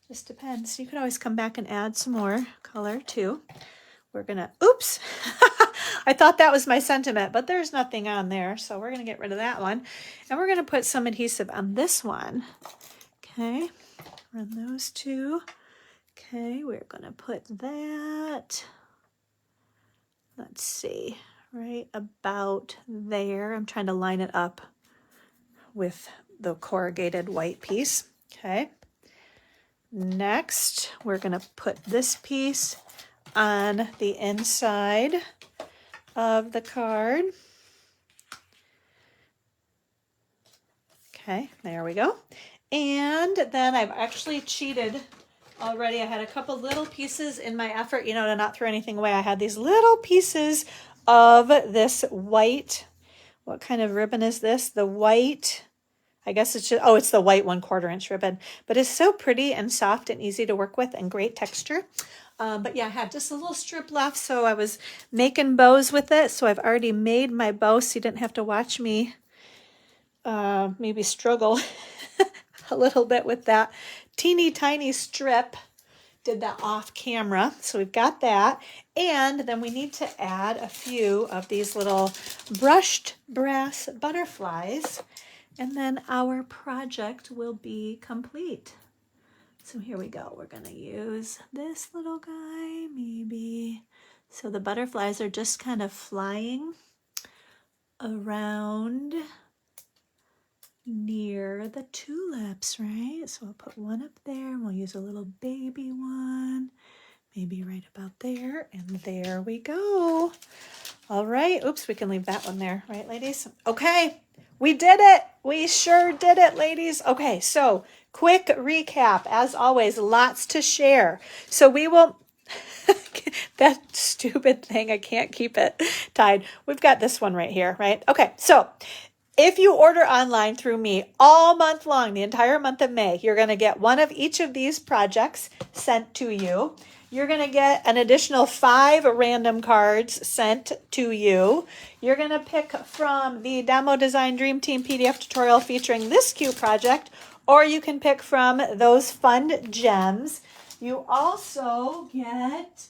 Just depends. You can always come back and add some more color too. We're gonna, oops, I thought that was my sentiment, but there's nothing on there. So we're gonna get rid of that one. And we're gonna put some adhesive on this one. Okay, run those two. Okay, we're gonna put that, let's see, right about there. I'm trying to line it up with the corrugated white piece. Okay, next we're gonna put this piece on the inside of the card. Okay, there we go. And then I've actually cheated already. I had a couple little pieces in my effort, you know, to not throw anything away. I had these little pieces of this white, what kind of ribbon is this? The white, I guess it's just, oh, it's the white 1/4 inch ribbon, but it's so pretty and soft and easy to work with and great texture. But yeah, I had just a little strip left, so I was making bows with it. So I've already made my bow, so you didn't have to watch me maybe struggle a little bit with that teeny tiny strip. Did that off camera. So we've got that. And then we need to add a few of these little brushed brass butterflies. And then our project will be complete. So here we go. We're going to use this little guy, maybe. So the butterflies are just kind of flying around near the tulips, right? So I'll put one up there, and we'll use a little baby one, maybe right about there. And there we go. All right. Oops, we can leave that one there, right, ladies? Okay. We did it. We sure did it, ladies. Okay, so quick recap. As always, lots to share. So we will, that stupid thing, I can't keep it tied. We've got this one right here, right? Okay, so if you order online through me all month long, the entire month of May, you're going to get one of each of these projects sent to you. You're going to get an additional 5 random cards sent to you. You're going to pick from the Demo Design Dream Team PDF tutorial featuring this cute project, or you can pick from those fun gems. You also get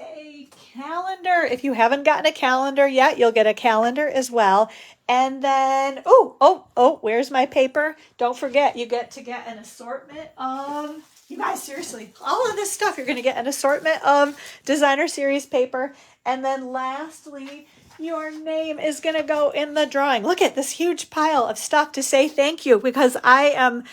a calendar. If you haven't gotten a calendar yet, you'll get a calendar as well. And then, oh, where's my paper? Don't forget, you get to get an assortment of, you guys, seriously, all of this stuff, you're going to get an assortment of designer series paper. And then lastly, your name is going to go in the drawing. Look at this huge pile of stuff to say thank you, because I am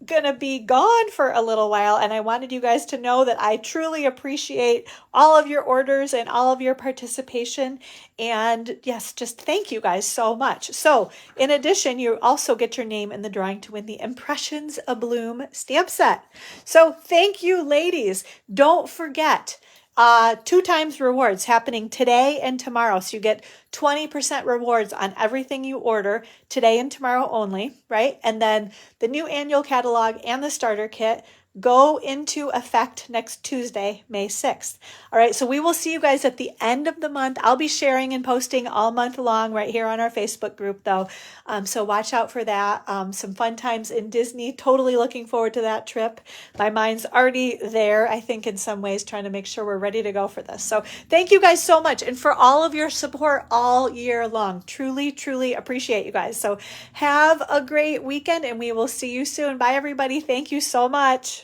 gonna be gone for a little while, and I wanted you guys to know that I truly appreciate all of your orders and all of your participation. And yes, just thank you guys so much. So in addition, you also get your name in the drawing to win the Impressions ABLOOM stamp set. So thank you, ladies. Don't forget, 2 times rewards happening today and tomorrow. So you get 20% rewards on everything you order today and tomorrow only, right? And then the new annual catalog and the starter kit go into effect next Tuesday, May 6th. All right, so we will see you guys at the end of the month. I'll be sharing and posting all month long right here on our Facebook group, though. So watch out for that. Some fun times in Disney. Totally looking forward to that trip. My mind's already there, I think, in some ways, trying to make sure we're ready to go for this. So thank you guys so much, and for all of your support all year long. Truly, truly appreciate you guys. So have a great weekend, and we will see you soon. Bye, everybody. Thank you so much.